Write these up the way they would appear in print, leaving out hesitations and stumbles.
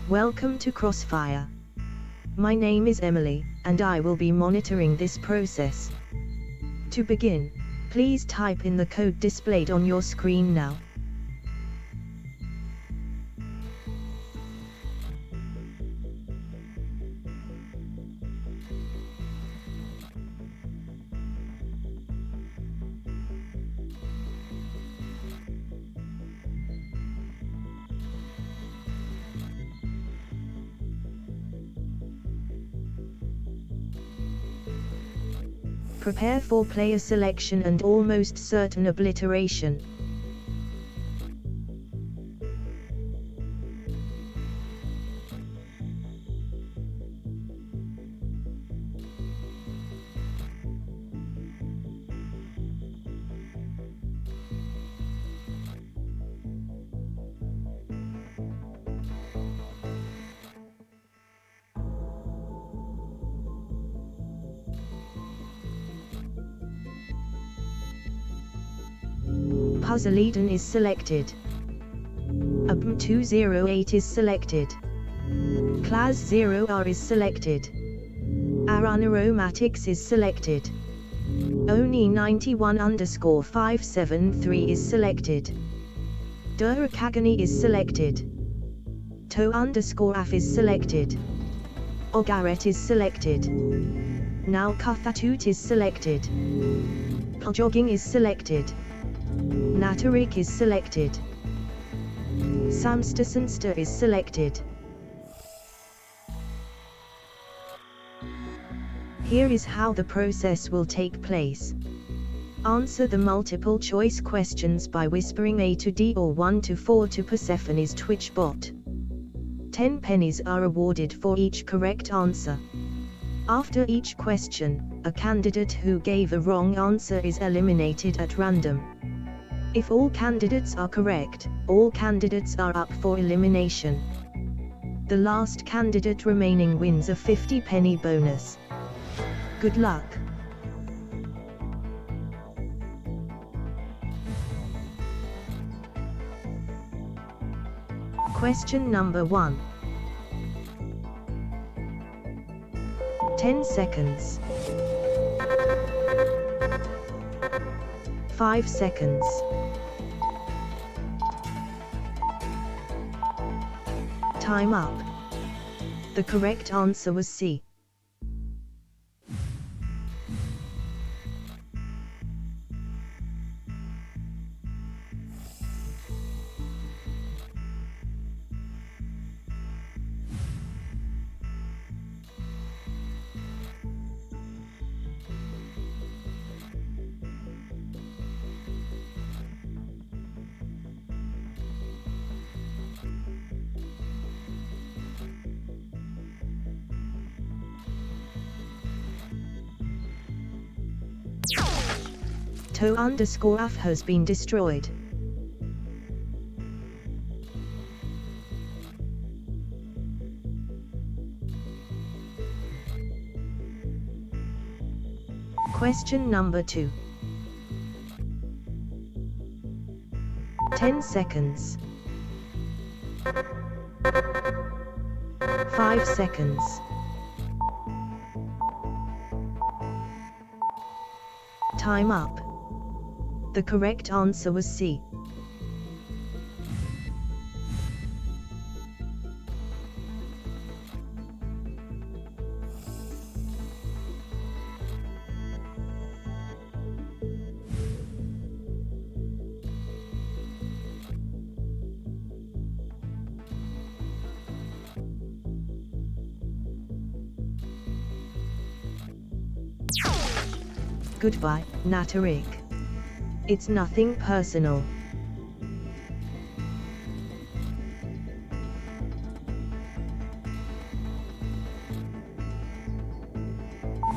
Welcome to Crossfire. My name is Emily, and I will be monitoring this process. To begin, please type in the code displayed on your screen now. Prepare for player selection and almost certain obliteration. Puzzle Eden is selected. S08E00 is selected. Class 0R is selected. Aran Aromatics is selected. Oni91_573 is selected. Durakagani is selected. To_AF is selected. Ogaret is selected. Now Kuthatut is selected. Puljogging is selected. Natarik is selected. Samstasunsta is selected. Here is how the process will take place. Answer the multiple choice questions by whispering A to D or 1 to 4 to Persephone's Twitch bot. 10 pennies are awarded for each correct answer. After each question, a candidate who gave a wrong answer is eliminated at random. If all candidates are correct, all candidates are up for elimination. The last candidate remaining wins a 50-penny bonus. Good luck! Question number 1. 10 seconds. 5 seconds. Time up. The correct answer was C. To_AF has been destroyed. Question number 2. 10 seconds. 5 seconds. Time up. The correct answer was C. Goodbye, Natarik. It's nothing personal.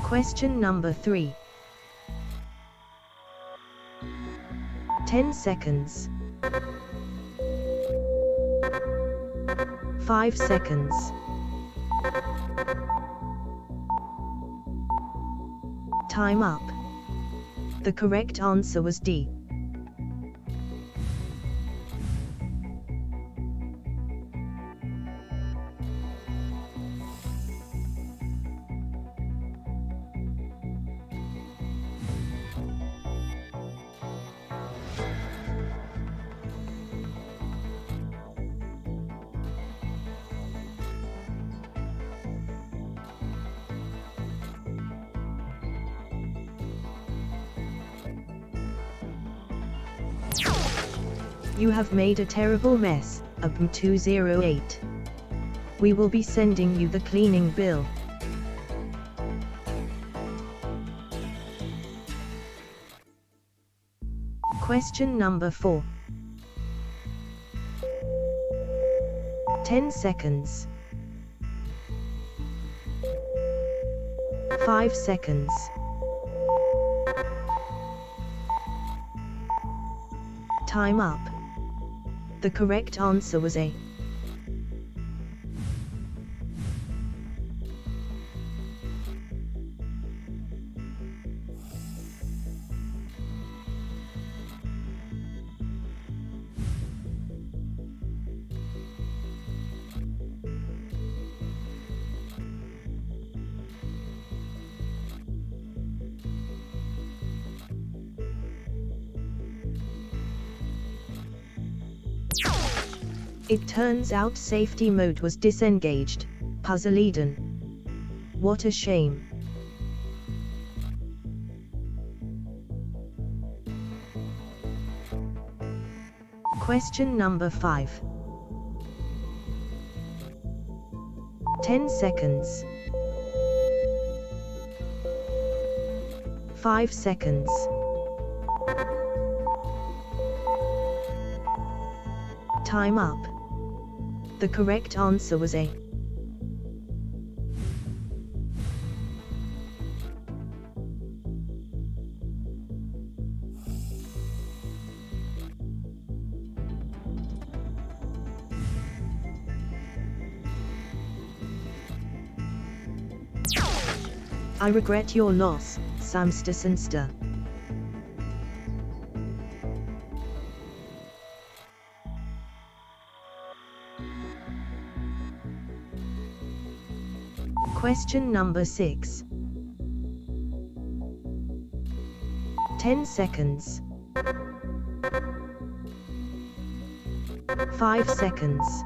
Question number 3. 10 seconds. 5 seconds. Time up. The correct answer was D. You have made a terrible mess, S08E00. We will be sending you the cleaning bill. Question number 4. 10 seconds. 5 seconds. Time up. The correct answer was A. It turns out safety mode was disengaged. Puzzle Eden. What a shame. Question number 5. 10 seconds. 5 seconds. Time up. The correct answer was A. I regret your loss, Samster. Question number 6. 10 seconds. 5 seconds.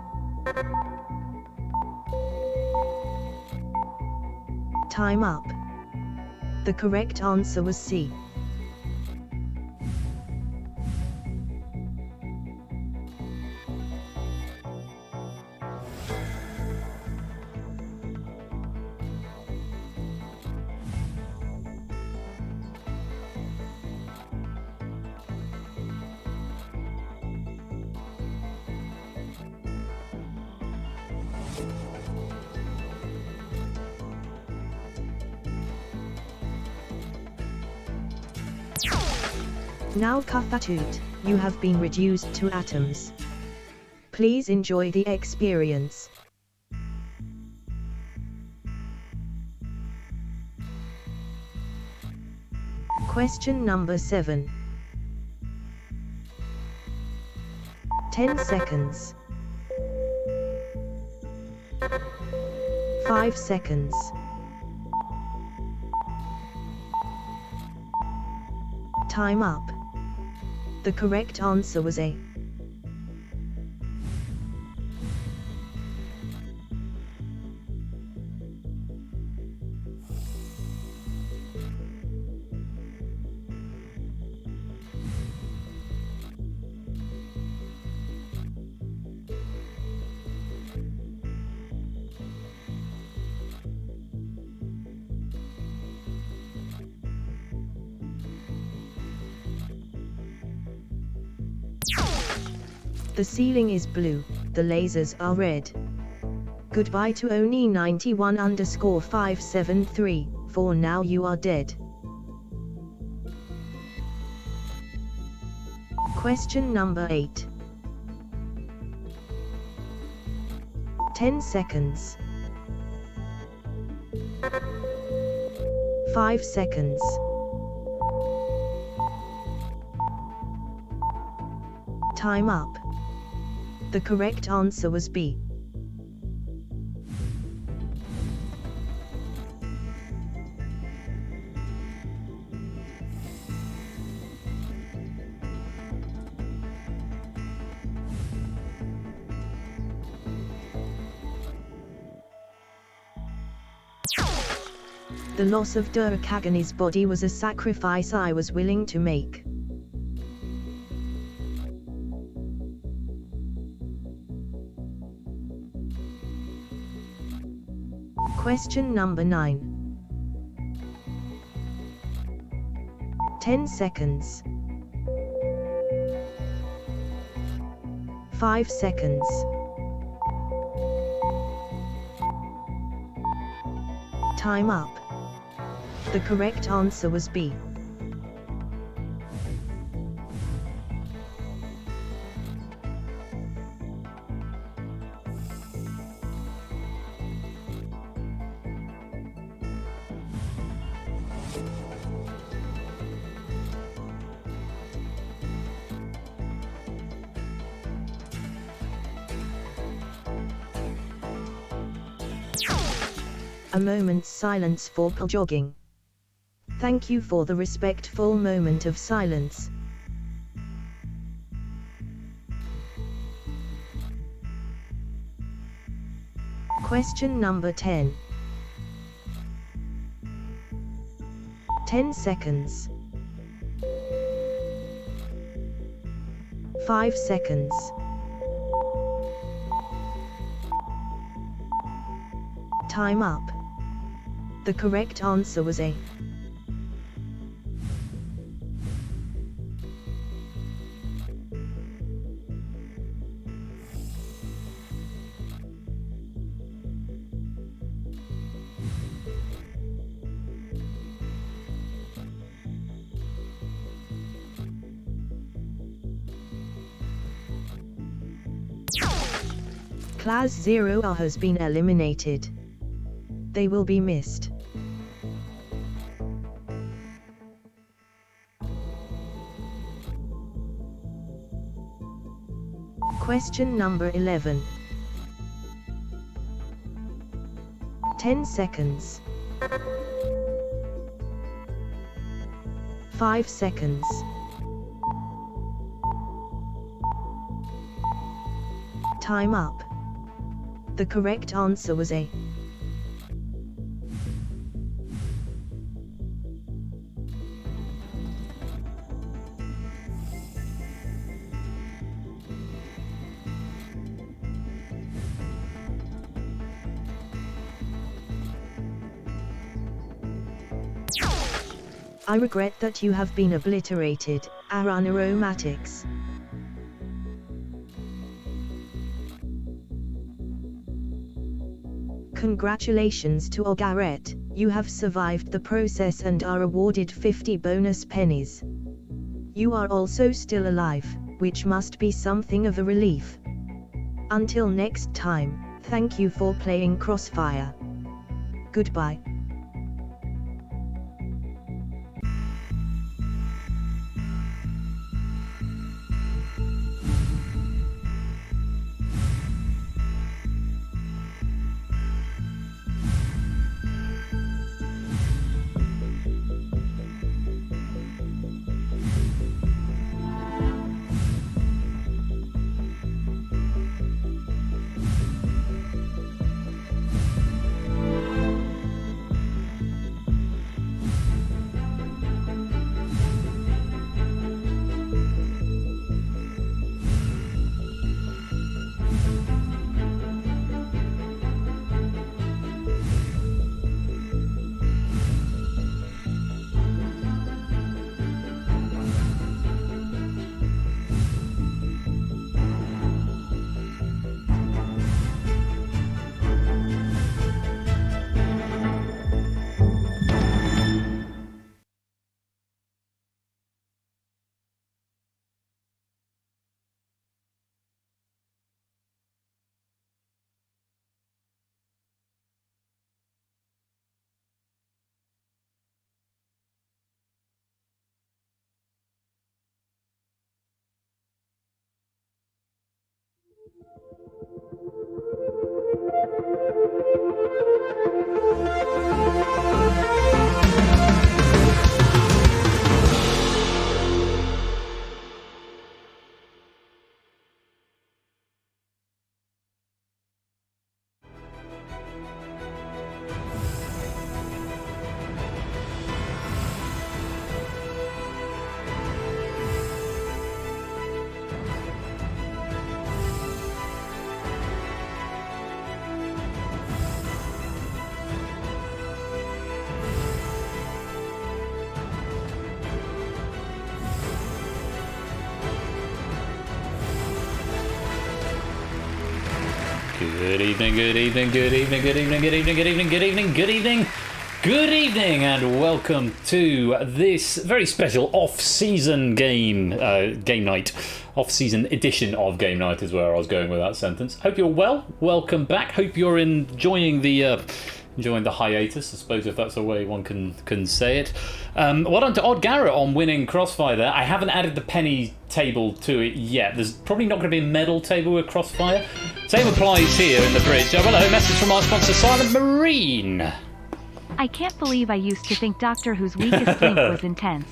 Time up. The correct answer was C. Now Kafatut, you have been reduced to atoms. Please enjoy the experience. Question number 7. 10 seconds. 5 seconds. Time up. The correct answer was A. The ceiling is blue, the lasers are red. Goodbye to Oni91_573, for now you are dead. Question number 8. 10 seconds. 5 seconds. Time up. The correct answer was B. The loss of Durakagani's body was a sacrifice I was willing to make. Question number 9. 10 seconds. 5 seconds. Time up. The correct answer was B. A moment's silence for jogging. Thank you for the respectful moment of silence. Question number 10. 10 seconds. 5 seconds. Time up. The correct answer was A. Class 0A has been eliminated. They will be missed. Question number 11. 10 seconds. 5 seconds. Time up. The correct answer was A. I regret that you have been obliterated, aromatics. Congratulations to Ogaret, you have survived the process and are awarded 50 bonus pennies. You are also still alive, which must be something of a relief. Until next time, thank you for playing Crossfire. Goodbye. Good evening, good evening, good evening, good evening, good evening, good evening, good evening, good evening, good evening, and welcome to this very special off-season game night. Off-season edition of Game Night is where I was going with that sentence. Hope you're well. Welcome back. Hope you're enjoying the hiatus, I suppose, if that's the way one can say it. Well done to Odd Garrett on winning Crossfire there. I haven't added the penny table to it yet. There's probably not going to be a medal table with Crossfire. Same applies here in the bridge. Oh, hello, message from our sponsor, Silent Marine. I can't believe I used to think Doctor Who's weakest link was intense.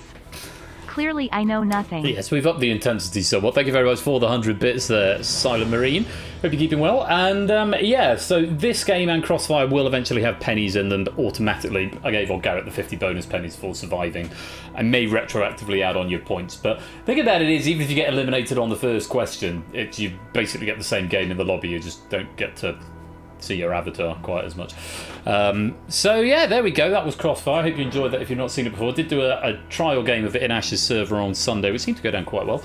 Clearly, I know nothing. Yes, we've upped the intensity somewhat. Thank you very much for the 100 bits there, Silent Marine. Hope you're keeping well. And yeah, so this game and Crossfire will eventually have pennies in them automatically. I gave Old Garrett the 50 bonus pennies for surviving. I may retroactively add on your points, but the thing about it is, even if you get eliminated on the first question, you basically get the same game in the lobby. You just don't get to see your avatar quite as much. So yeah, there we go. That was Crossfire. I hope you enjoyed that if you've not seen it before. I did do a trial game of it in Ash's server on Sunday, which seemed to go down quite well.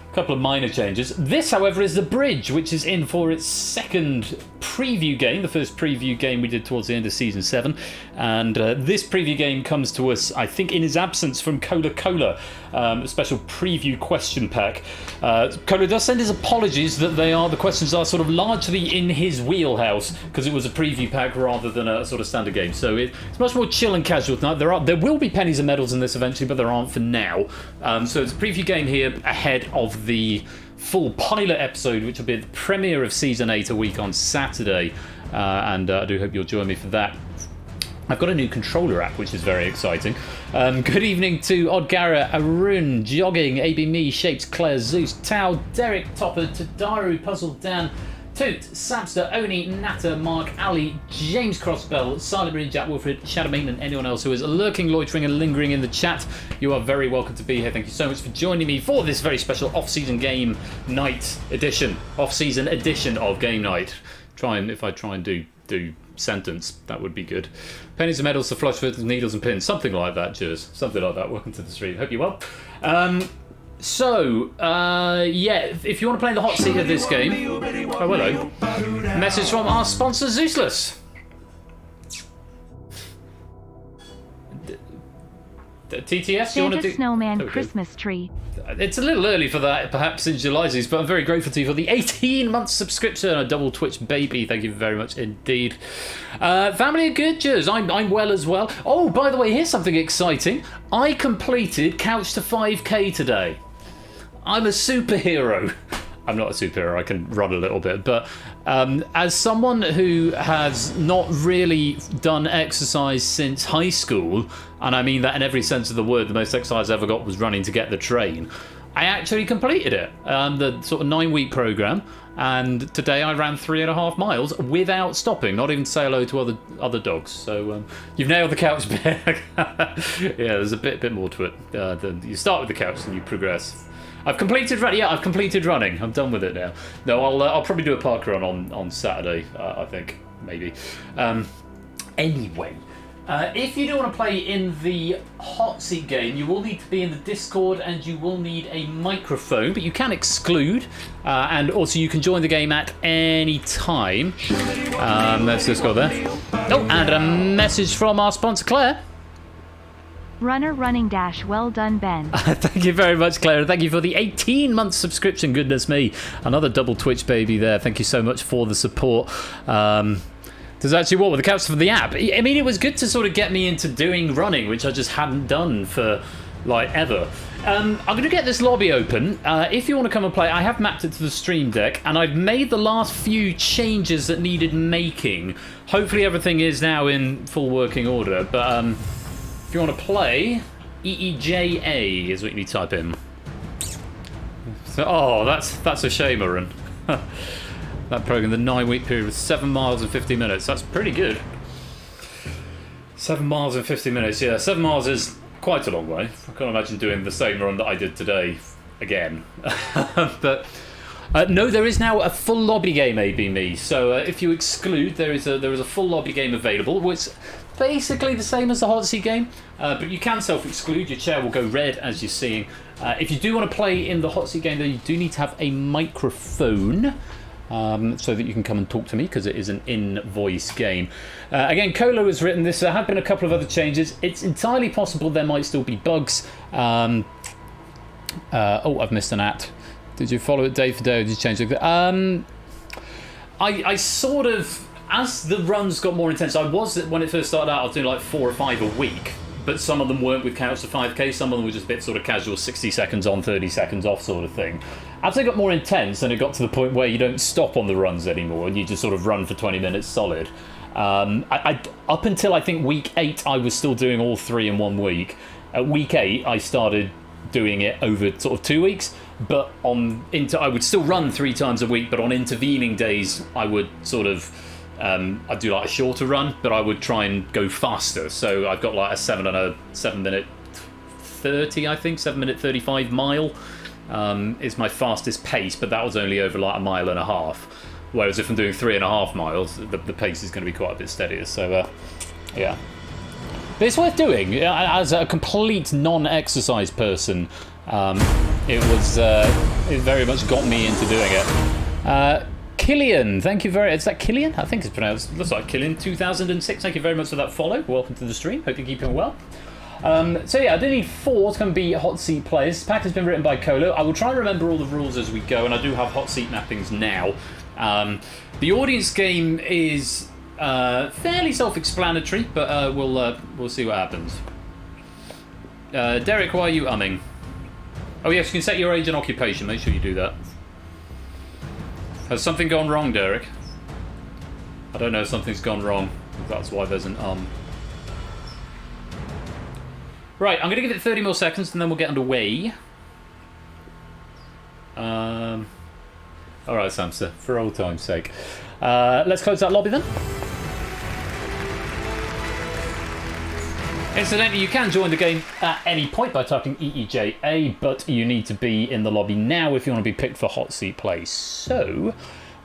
A couple of minor changes. This, however, is the bridge, which is in for its second preview game, the first preview game we did towards the end of Season 7. And this preview game comes to us, I think, in his absence from Cola, a special preview question pack. Cola does send his apologies that the questions are sort of largely in his wheelhouse, because it was a preview pack rather than a sort of standard game. So it's much more chill and casual tonight. There will be pennies and medals in this eventually, but there aren't for now. So it's a preview game here ahead of the full pilot episode, which will be the premiere of Season 8 a week on Saturday. And I do hope you'll join me for that. I've got a new controller app, which is very exciting. Good evening to Odd Garrett, Arun, Jogging, AB Me, Shapes, Claire, Zeus, Tao, Derek, Topper, Tadaru, Puzzle Dan, Toot, Sapster, Oni, Natter, Mark, Ali, James Crossbell, Silent Marine, Jack Wilfred, Shadowmane, and anyone else who is lurking, loitering, and lingering in the chat. You are very welcome to be here. Thank you so much for joining me for this very special off-season game night edition. Off-season edition of Game Night. If I try and do sentence, that would be good. Pennies and medals to flush with needles and pins, something like that, Jers. Something like that. Welcome to the stream. Hope you're well. Yeah, if you want to play in the hot seat of this game, oh hello, message from our sponsor Zeusless. TTS, you want to do snowman Christmas tree? It's a little early for that, perhaps in July's, but I'm very grateful to you for the 18-month subscription, a double Twitch baby. Thank you very much indeed. Family are good, Jers. I'm well as well. Oh, by the way, here's something exciting. I completed Couch to 5K today. I'm a superhero. I'm not a superhero, I can run a little bit, but as someone who has not really done exercise since high school, and I mean that in every sense of the word, the most exercise I ever got was running to get the train, I actually completed it, the sort of 9-week program, and today I ran 3.5 miles without stopping, not even to say hello to other dogs. So you've nailed the couch bag. Yeah, there's a bit more to it. You start with the couch and you progress. I've completed running. I'm done with it now. No, I'll probably do a park run on Saturday. I think maybe. Anyway, if you do want to play in the hot seat game, you will need to be in the Discord and you will need a microphone, but you can exclude, and also you can join the game at any time. Let's just go there. Oh, and a message from our sponsor Claire. Runner running dash, well done, Ben. Thank you very much, Claire. Thank you for the 18-month subscription. Goodness me. Another double Twitch baby there. Thank you so much for the support. There's actually what with the couch for the app. I mean, it was good to sort of get me into doing running, which I just hadn't done for like ever. I'm going to get this lobby open. If you want to come and play, I have mapped it to the stream deck, and I've made the last few changes that needed making. Hopefully everything is now in full working order, but if you want to play, EEJA is what you need to type in. So, oh, that's a shame, Aaron. That program, the 9-week period was 7 miles and 50 minutes. That's pretty good. 7 miles and 50 minutes, yeah. 7 miles is quite a long way. I can't imagine doing the same run that I did today again. But no, there is now a full lobby game, AB Me. So if you exclude, there is a full lobby game available, which basically the same as the hot seat game, but you can self-exclude. Your chair will go red as you're seeing. If you do want to play in the hot seat game, though, you do need to have a microphone. so that you can come and talk to me, because it is an in-voice game. Again, Colo has written this. There have been a couple of other changes. It's entirely possible there might still be bugs. Oh, I've missed an at. Did you follow it day for day, or did you change it? I sort of, as the runs got more intense, when it first started out, I was doing like 4 or 5 a week, but some of them weren't with counts to 5k, some of them were just a bit sort of casual, 60 seconds on, 30 seconds off sort of thing. As they got more intense, and it got to the point where you don't stop on the runs anymore, and you just sort of run for 20 minutes solid. Up until I think week 8, I was still doing all 3 in 1 week. At week 8, I started doing it over sort of 2 weeks, but I would still run 3 times a week, but on intervening days I would sort of I'd do like a shorter run, but I would try and go faster. So I've got like a 7 minute 30, I think 7 minute 35 mile is my fastest pace, but that was only over like 1.5 miles. Whereas if I'm doing 3.5 miles, the pace is going to be quite a bit steadier. So yeah. But it's worth doing. As a complete non-exercise person, it very much got me into doing it. Killian, thank you very much. Is that Killian? I think it's pronounced. Looks like Killian. 2006. Thank you very much for that follow. Welcome to the stream. Hope you're keeping well. So yeah, I do need 4 to come be hot seat players. This pack has been written by Colo. I will try and remember all the rules as we go, and I do have hot seat mappings now. The audience game is fairly self-explanatory, but we'll see what happens. Derek, why are you umming? Oh yes, you can set your age and occupation. Make sure you do that. Has something gone wrong, Derek? I don't know if something's gone wrong. That's why there's an Right, I'm going to give it 30 more seconds and then we'll get underway. Alright, Samsa, for old time's sake. Let's close that lobby then. Incidentally, you can join the game at any point by typing EEJA, but you need to be in the lobby now if you want to be picked for hot seat place. So,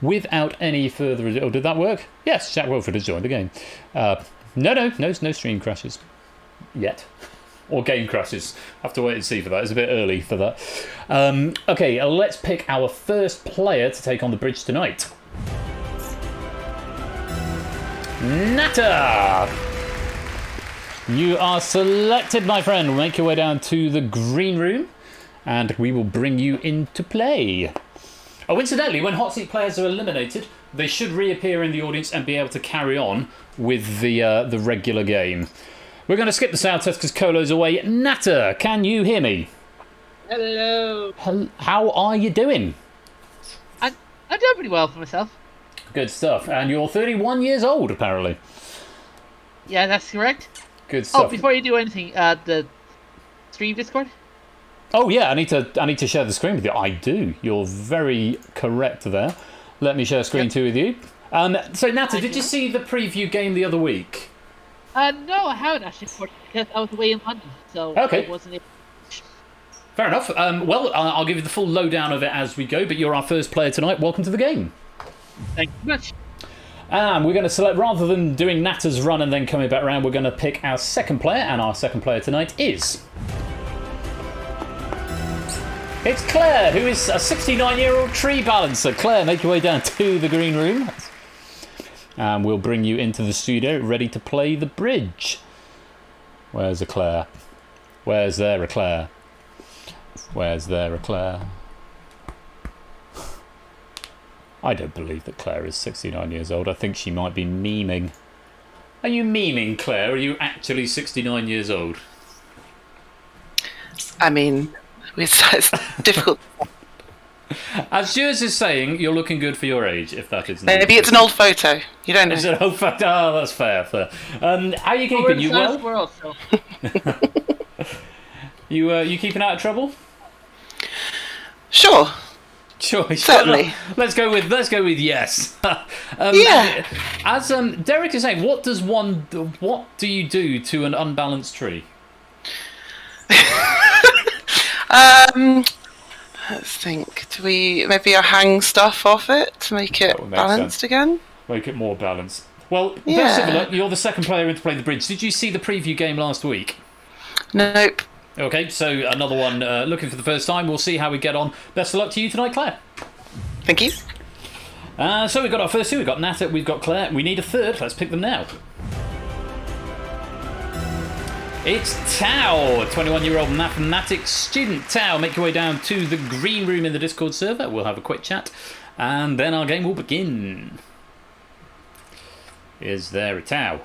without any further ado... Oh, did that work? Yes, Jack Wilford has joined the game. No stream crashes. Yet. Or game crashes. Have to wait and see for that. It's a bit early for that. Okay, let's pick our first player to take on the bridge tonight. Nata! You are selected, my friend. Make your way down to the green room, and we will bring you into play. Oh, incidentally, when hot seat players are eliminated, they should reappear in the audience and be able to carry on with the regular game. We're going to skip the sound test because Colo's away. Nata, can you hear me? Hello. How are you doing? I'm doing pretty well for myself. Good stuff. And you're 31 years old, apparently. Yeah, that's correct. Good stuff. Oh, before you do anything, the stream Discord? Oh yeah, I need to share the screen with you. I do. You're very correct there. Let me share screen too with you. So Nata, did you see the preview game the other week? No, I haven't actually, because I was away in London, so okay. I wasn't able. Fair enough. Well, I'll give you the full lowdown of it as we go, but you're our first player tonight. Welcome to the game. Thank you very much. And we're going to select, rather than doing Nata's run and then coming back around, we're going to pick our second player, and our second player tonight is... It's Claire, who is a 69-year-old tree balancer. Claire, make your way down to the green room. And we'll bring you into the studio, ready to play the bridge. Where's a Claire? Where's there a Claire? Where's there a Claire? I don't believe that Claire is 69 years old. I think she might be memeing. Are you memeing, Claire? Are you actually 69 years old? I mean, it's difficult. As yours is saying, you're looking good for your age, if that is... Maybe it's an old photo. You don't know. It's an old photo. Oh, that's fair. How are you keeping? You well? World, so. You keeping out of trouble? Sure. Sure, certainly. Let's go with yes. Yeah. As Derek is saying, what do you do to an unbalanced tree? Let's think. Do we maybe hang stuff off it to make it balanced again? Make it more balanced. Well, yeah. Best of luck. You're the second player in to play the bridge. Did you see the preview game last week? Nope. Okay, so another one looking for the first time. We'll see how we get on. Best of luck to you tonight, Claire. Thank you. So we've got our first two. We've got Nata, we've got Claire. We need a third. Let's pick them now. It's Tao, 21-year-old mathematics student. Tao, make your way down to the green room in the Discord server. We'll have a quick chat, and then our game will begin. Is there a Tao?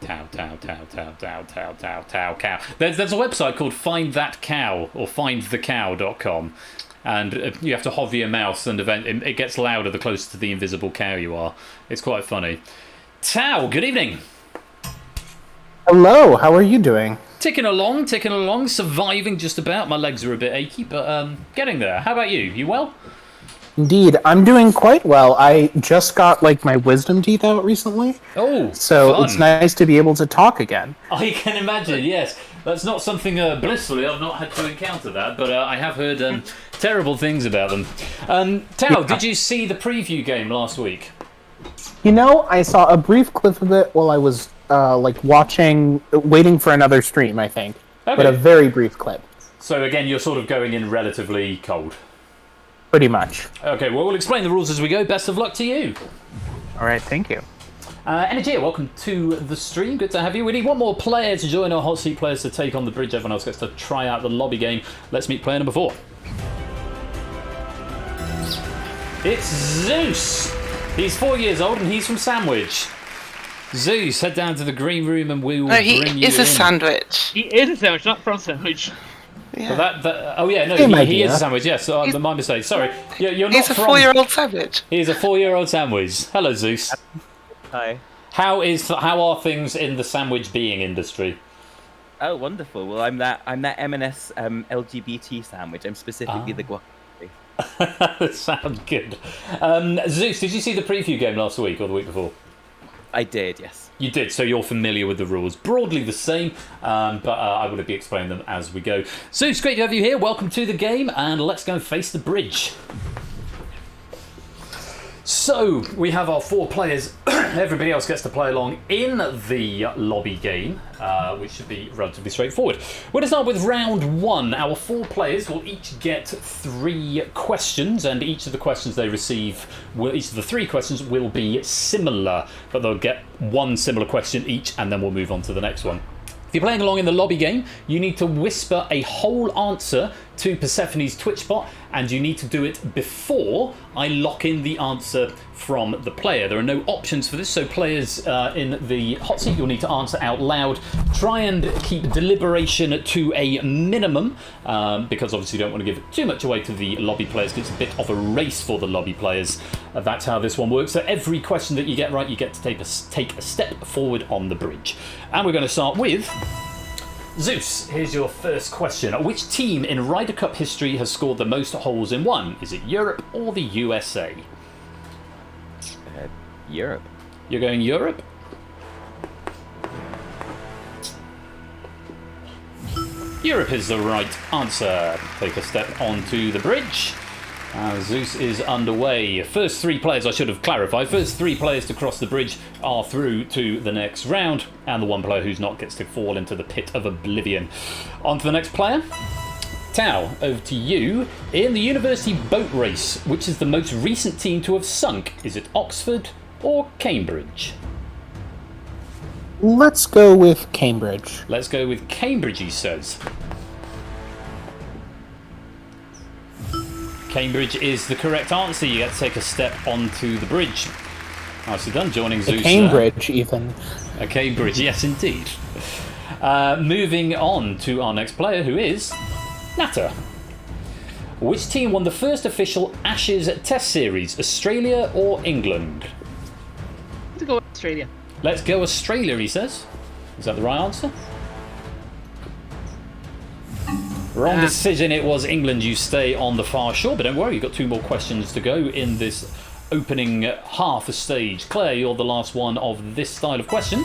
Tao, cow. There's a website called Find That Cow, or findthecow.com. And you have to hover your mouse, and it gets louder the closer to the invisible cow you are. It's quite funny. Tao, good evening. Hello, how are you doing? Ticking along, surviving just about. My legs are a bit achy, but getting there. How about you? You well? Indeed, I'm doing quite well. I just got my wisdom teeth out recently. Oh, so fun. It's nice to be able to talk again. I can imagine, yes. That's not something blissfully. I've not had to encounter that, but I have heard terrible things about them. Tao, did you see the preview game last week? I saw a brief clip of it while I was waiting for another stream, I think. Okay. But a very brief clip. So again, you're sort of going in relatively cold. Pretty much. Okay, well, we'll explain the rules as we go. Best of luck to you. All right, thank you. Energy, welcome to the stream. Good to have you. We need one more player to join our hot seat players to take on the bridge. Everyone else gets to try out the lobby game. Let's meet player number 4. It's Zeus. He's 4 years old and he's from Sandwich. Zeus, head down to the green room and we will bring you in. He is a sandwich. He is a sandwich, not from Sandwich. Yeah. Well, he is a sandwich, yes. My mistake. Sorry. You're not He's a 4-year-old sandwich. He's a 4-year-old sandwich. Hello, Zeus. Hi. How are things in the sandwich being industry? Oh, wonderful. Well, I'm that M&S LGBT sandwich. I'm specifically the guacamole. Sounds good. Zeus, did you see the preview game last week or the week before? I did, yes. You did, so you're familiar with the rules. Broadly the same, but I will be explaining them as we go. Zeus, great to have you here. Welcome to the game, and let's go and face the bridge. So, we have our 4 players. Everybody else gets to play along in the lobby game, which should be relatively straightforward. We're going to start with round 1. Our 4 players will each get 3 questions, and each of the questions they receive, each of the 3 questions will be similar, but they'll get 1 similar question each, and then we'll move on to the next one. If you're playing along in the lobby game, you need to whisper a whole answer to Persephone's Twitch bot, and you need to do it before I lock in the answer from the player. There are no options for this, so players in the hot seat, you'll need to answer out loud. Try and keep deliberation to a minimum, because obviously you don't want to give too much away to the lobby players, because it's a bit of a race for the lobby players. That's how this one works. So every question that you get right, you get to take a step forward on the bridge. And we're going to start with Zeus. Here's your first question. Which team in Ryder Cup history has scored the most holes in one? Is it Europe or the USA? Europe. You're going Europe? Europe is the right answer. Take a step onto the bridge. Zeus is underway. First 3 players, I should have clarified, first 3 players to cross the bridge are through to the next round, and the 1 player who's not gets to fall into the pit of oblivion. On to the next player. Tao, over to you. In the university boat race, which is the most recent team to have sunk? Is it Oxford or Cambridge? Let's go with Cambridge. Let's go with Cambridge, he says. Cambridge is the correct answer. You get to take a step onto the bridge. Nicely done, joining Zeus. Cambridge, even. A Cambridge, yes, indeed. Moving on to our next player, who is Nata. Which team won the first official Ashes Test Series, Australia or England? Let's go with Australia. Let's go Australia, he says. Is that the right answer? Wrong decision, it was England. You stay on the far shore, but don't worry, you've got 2 more questions to go in this opening half a stage. Claire, you're the last one of this style of question.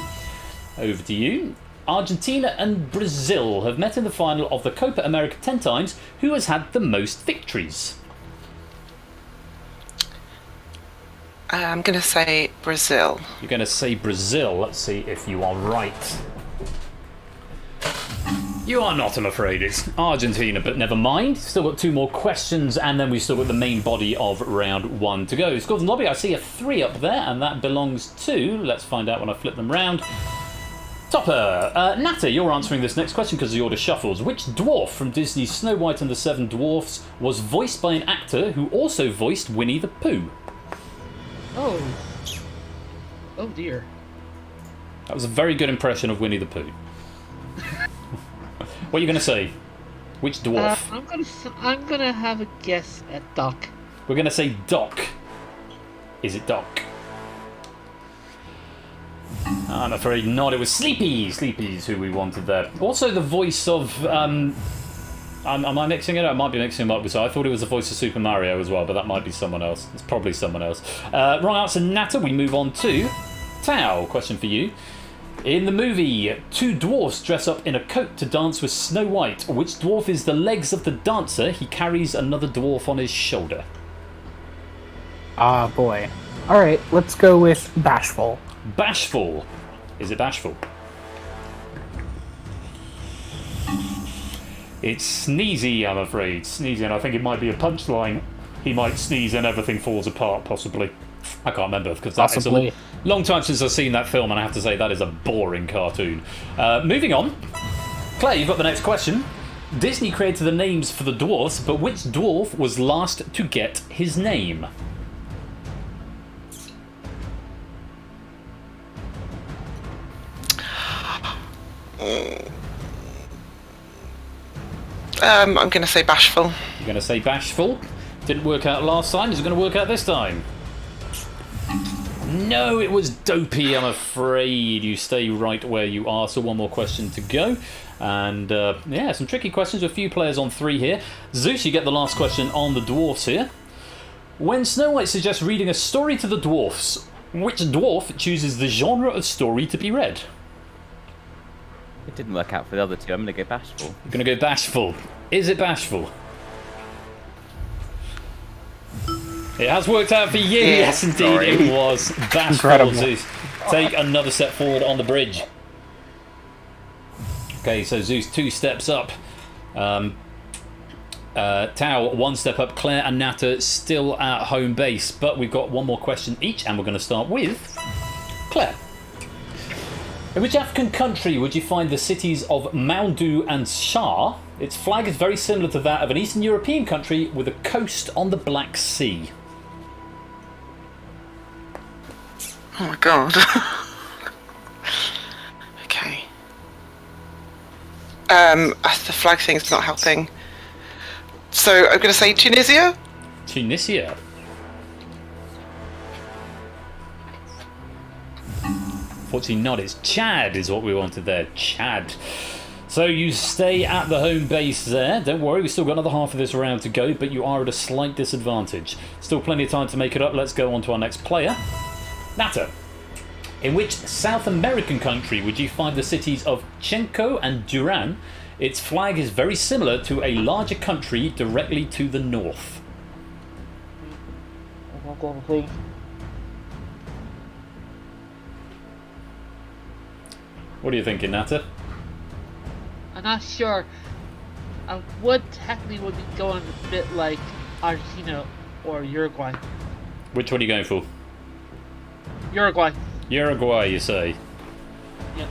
Over to you. Argentina and Brazil have met in the final of the Copa America 10 times. Who has had the most victories? I'm going to say Brazil. You're going to say Brazil. Let's see if you are right. You are not, I'm afraid. It's Argentina, but never mind. Still got 2 more questions, and then we've still got the main body of round 1 to go. Scores and lobby, I see a 3 up there, and that belongs to... Let's find out when I flip them round. Topper. Natter, you're answering this next question because the order shuffles. Which dwarf from Disney's Snow White and the Seven Dwarfs was voiced by an actor who also voiced Winnie the Pooh? Oh. Oh dear. That was a very good impression of Winnie the Pooh. What are you going to say? Which dwarf? I'm gonna have a guess at Doc. We're going to say Doc. Is it Doc? I'm afraid not. It was Sleepy. Sleepy's who we wanted there. Also, the voice of. Am I mixing it up? I might be mixing them up. So I thought it was the voice of Super Mario as well, but that might be someone else. It's probably someone else. Wrong answer, Natter. We move on to Tao. Question for you. In the movie, 2 dwarfs dress up in a coat to dance with Snow White. Which dwarf is the legs of the dancer? He carries another dwarf on his shoulder. Ah, boy. Alright, let's go with Bashful. Bashful. Is it Bashful? It's Sneezy, I'm afraid. Sneezy, and I think it might be a punchline. He might sneeze and everything falls apart, possibly. I can't remember, because that is a long time since I've seen that film, and I have to say that is a boring cartoon. Moving on. Claire, you've got the next question. Disney created the names for the dwarfs, but which dwarf was last to get his name? I'm going to say Bashful. You're going to say Bashful. Didn't work out last time. Is it going to work out this time? No, it was Dopey, I'm afraid. You stay right where you are. So 1 more question to go. And, yeah, some tricky questions with a few players on 3 here. Zeus, you get the last question on the dwarfs here. When Snow White suggests reading a story to the dwarfs, which dwarf chooses the genre of story to be read? It didn't work out for the other 2. I'm going to go Bashful. You're going to go Bashful. Is it Bashful? It has worked out for you. Yes, indeed, sorry. It was Bashful. Zeus, take another step forward on the bridge. Okay, so Zeus 2 steps up. Tao 1 step up. Claire and Natter still at home base, but we've got 1 more question each, and we're going to start with Claire. In which African country would you find the cities of Moundou and Shah? Its flag is very similar to that of an Eastern European country with a coast on the Black Sea. Oh my god. Okay. The flag thing's not helping. So I'm going to say Tunisia? Tunisia. Unfortunately not. It's Chad is what we wanted there. Chad. So you stay at the home base there. Don't worry, we've still got another half of this round to go, but you are at a slight disadvantage. Still plenty of time to make it up. Let's go on to our next player. Natter. In which South American country would you find the cities of Chenco and Duran? Its flag is very similar to a larger country directly to the north. What are you thinking, Natter? I'm not sure. I would technically be going a bit like Argentina or Uruguay. Which one are you going for? Uruguay. Uruguay, you say? Yeah.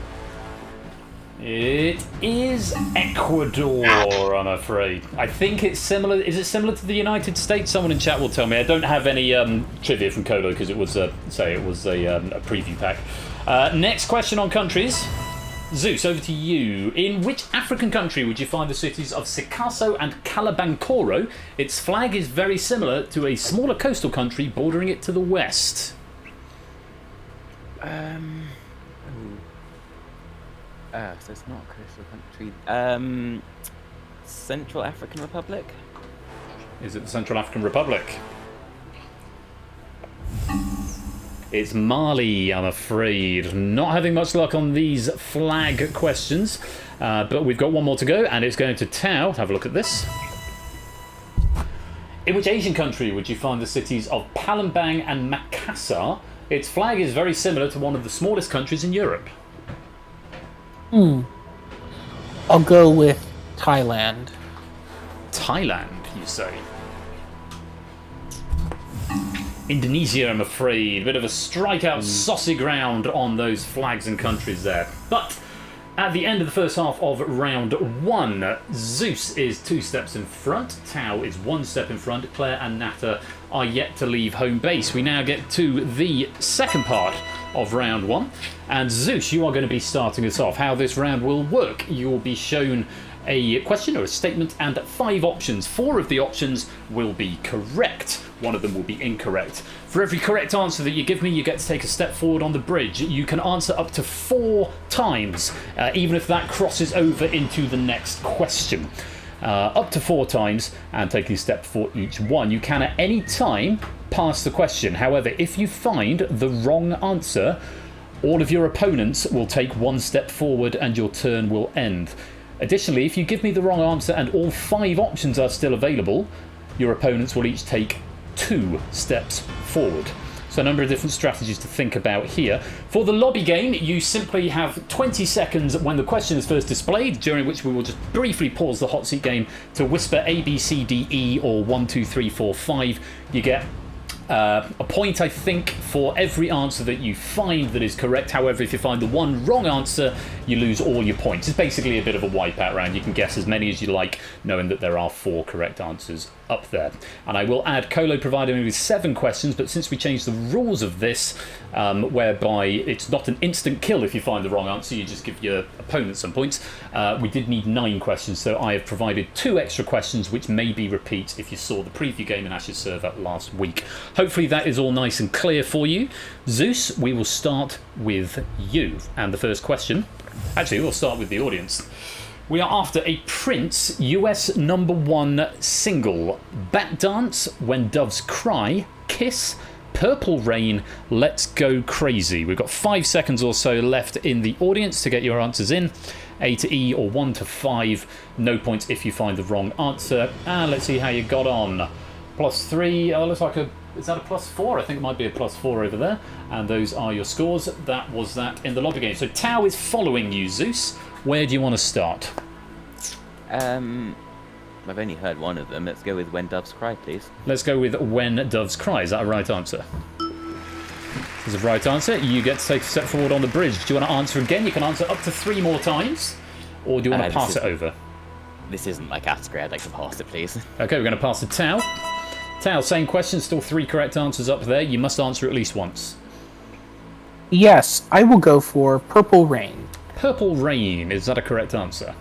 It is Ecuador, I'm afraid. I think it's similar. Is it similar to the United States? Someone in chat will tell me. I don't have any trivia from Colo because it was a preview pack. Next question on countries. Zeus, over to you. In which African country would you find the cities of Sikasso and Kalabankoro? Its flag is very similar to a smaller coastal country bordering it to the west. So it's not a coastal country. Central African Republic? Is it the Central African Republic? It's Mali, I'm afraid. Not having much luck on these flag questions, but we've got 1 more to go, and it's going to Tao. Have a look at this. In which Asian country would you find the cities of Palembang and Makassar? Its flag is very similar to one of the smallest countries in Europe. I'll go with Thailand. Thailand, you say? Indonesia, I'm afraid. A bit of a strikeout saucy ground on those flags and countries there. But at the end of the first half of round 1, Zeus is 2 steps in front, Tau is 1 step in front, Claire and Nata are yet to leave home base. We now get to the second part of round 1, and Zeus, you are going to be starting us off. How this round will work: you will be shown a question or a statement and 5 options. 4 of the options will be correct, 1 of them will be incorrect. For every correct answer that you give me, you get to take a step forward on the bridge. You can answer up to 4 times, even if that crosses over into the next question. Up to 4 times, and taking a step for each one. You can at any time pass the question. However, if you find the wrong answer, all of your opponents will take 1 step forward and your turn will end. Additionally, if you give me the wrong answer and all 5 options are still available, your opponents will each take 2 steps forward. So a number of different strategies to think about here. For the lobby game, you simply have 20 seconds when the question is first displayed, during which we will just briefly pause the hot seat game to whisper A, B, C, D, E, or 1, 2, 3, 4, 5. You get a point, I think, for every answer that you find that is correct. However, if you find the one wrong answer, you lose all your points. It's basically a bit of a wipeout round. You can guess as many as you like, knowing that there are 4 correct answers up there. And I will add Colo provided me with 7 questions, but since we changed the rules of this, whereby it's not an instant kill if you find the wrong answer, you just give your opponent some points, we did need 9 questions, so I have provided 2 extra questions, which may be repeats if you saw the preview game in Ash's server last week. Hopefully that is all nice and clear for you. Zeus, we will start with you. And the first question, actually we'll start with the audience. We are after a Prince US #1 single. Bat Dance, When Doves Cry, Kiss, Purple Rain, Let's Go Crazy. We've got 5 seconds or so left in the audience to get your answers in. A to E or 1 to 5. No points if you find the wrong answer. And let's see how you got on. +3, looks like a... Is that a +4? I think it might be a +4 over there. And those are your scores. That was that in the lobby game. So Tau is following you, Zeus. Where do you want to start? I've only heard one of them. Let's go with When Doves Cry, please. Let's go with When Doves Cry. Is that a right answer? Is a right answer. You get to take a step forward on the bridge. Do you want to answer again? You can answer up to 3 more times. Or do you want to pass it over? This isn't my category. I'd like to pass it, please. Okay, we're going to pass to Tau. Tau, same question. Still 3 correct answers up there. You must answer at least once. Yes, I will go for Purple Rain. Purple Rain. Is that a correct answer?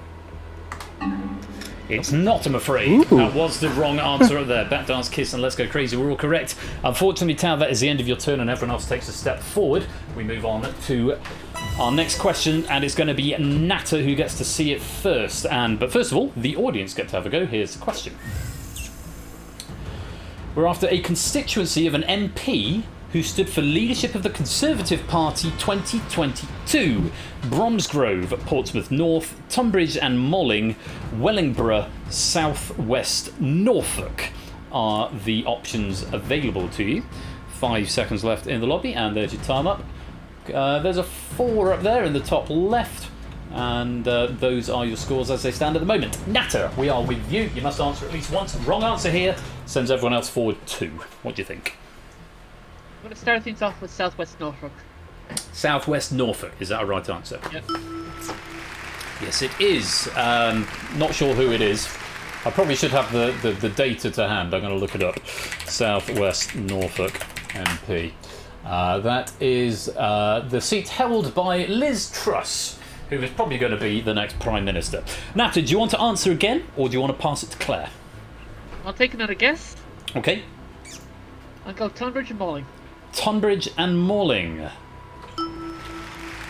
It's not, I'm afraid. Ooh. That was the wrong answer up there. Bat Dance, Kiss, and Let's Go Crazy were all correct. Unfortunately, Tau, that is the end of your turn, and everyone else takes a step forward. We move on to our next question, and it's going to be Nata who gets to see it first. But first of all, the audience get to have a go. Here's the question. We're after a constituency of an MP who stood for leadership of the Conservative Party 2022. Bromsgrove, Portsmouth North, Tunbridge and Molling, Wellingborough, South West Norfolk are the options available to you. 5 seconds left in the lobby, and there's your time up. There's a 4 up there in the top left, and those are your scores as they stand at the moment. Nata, we are with you. You must answer at least once. Wrong answer here sends everyone else forward 2. What do you think? I'm going to start things off with Southwest Norfolk. Southwest Norfolk, is that a right answer? Yep. Yes, it is. Not sure who it is. I probably should have the data to hand. I'm going to look it up. Southwest Norfolk MP. That is the seat held by Liz Truss, who is probably going to be the next Prime Minister. Nata, do you want to answer again, or do you want to pass it to Claire? I'll take another guess. Okay. I'll go Tunbridge and Molling. Tunbridge and Molling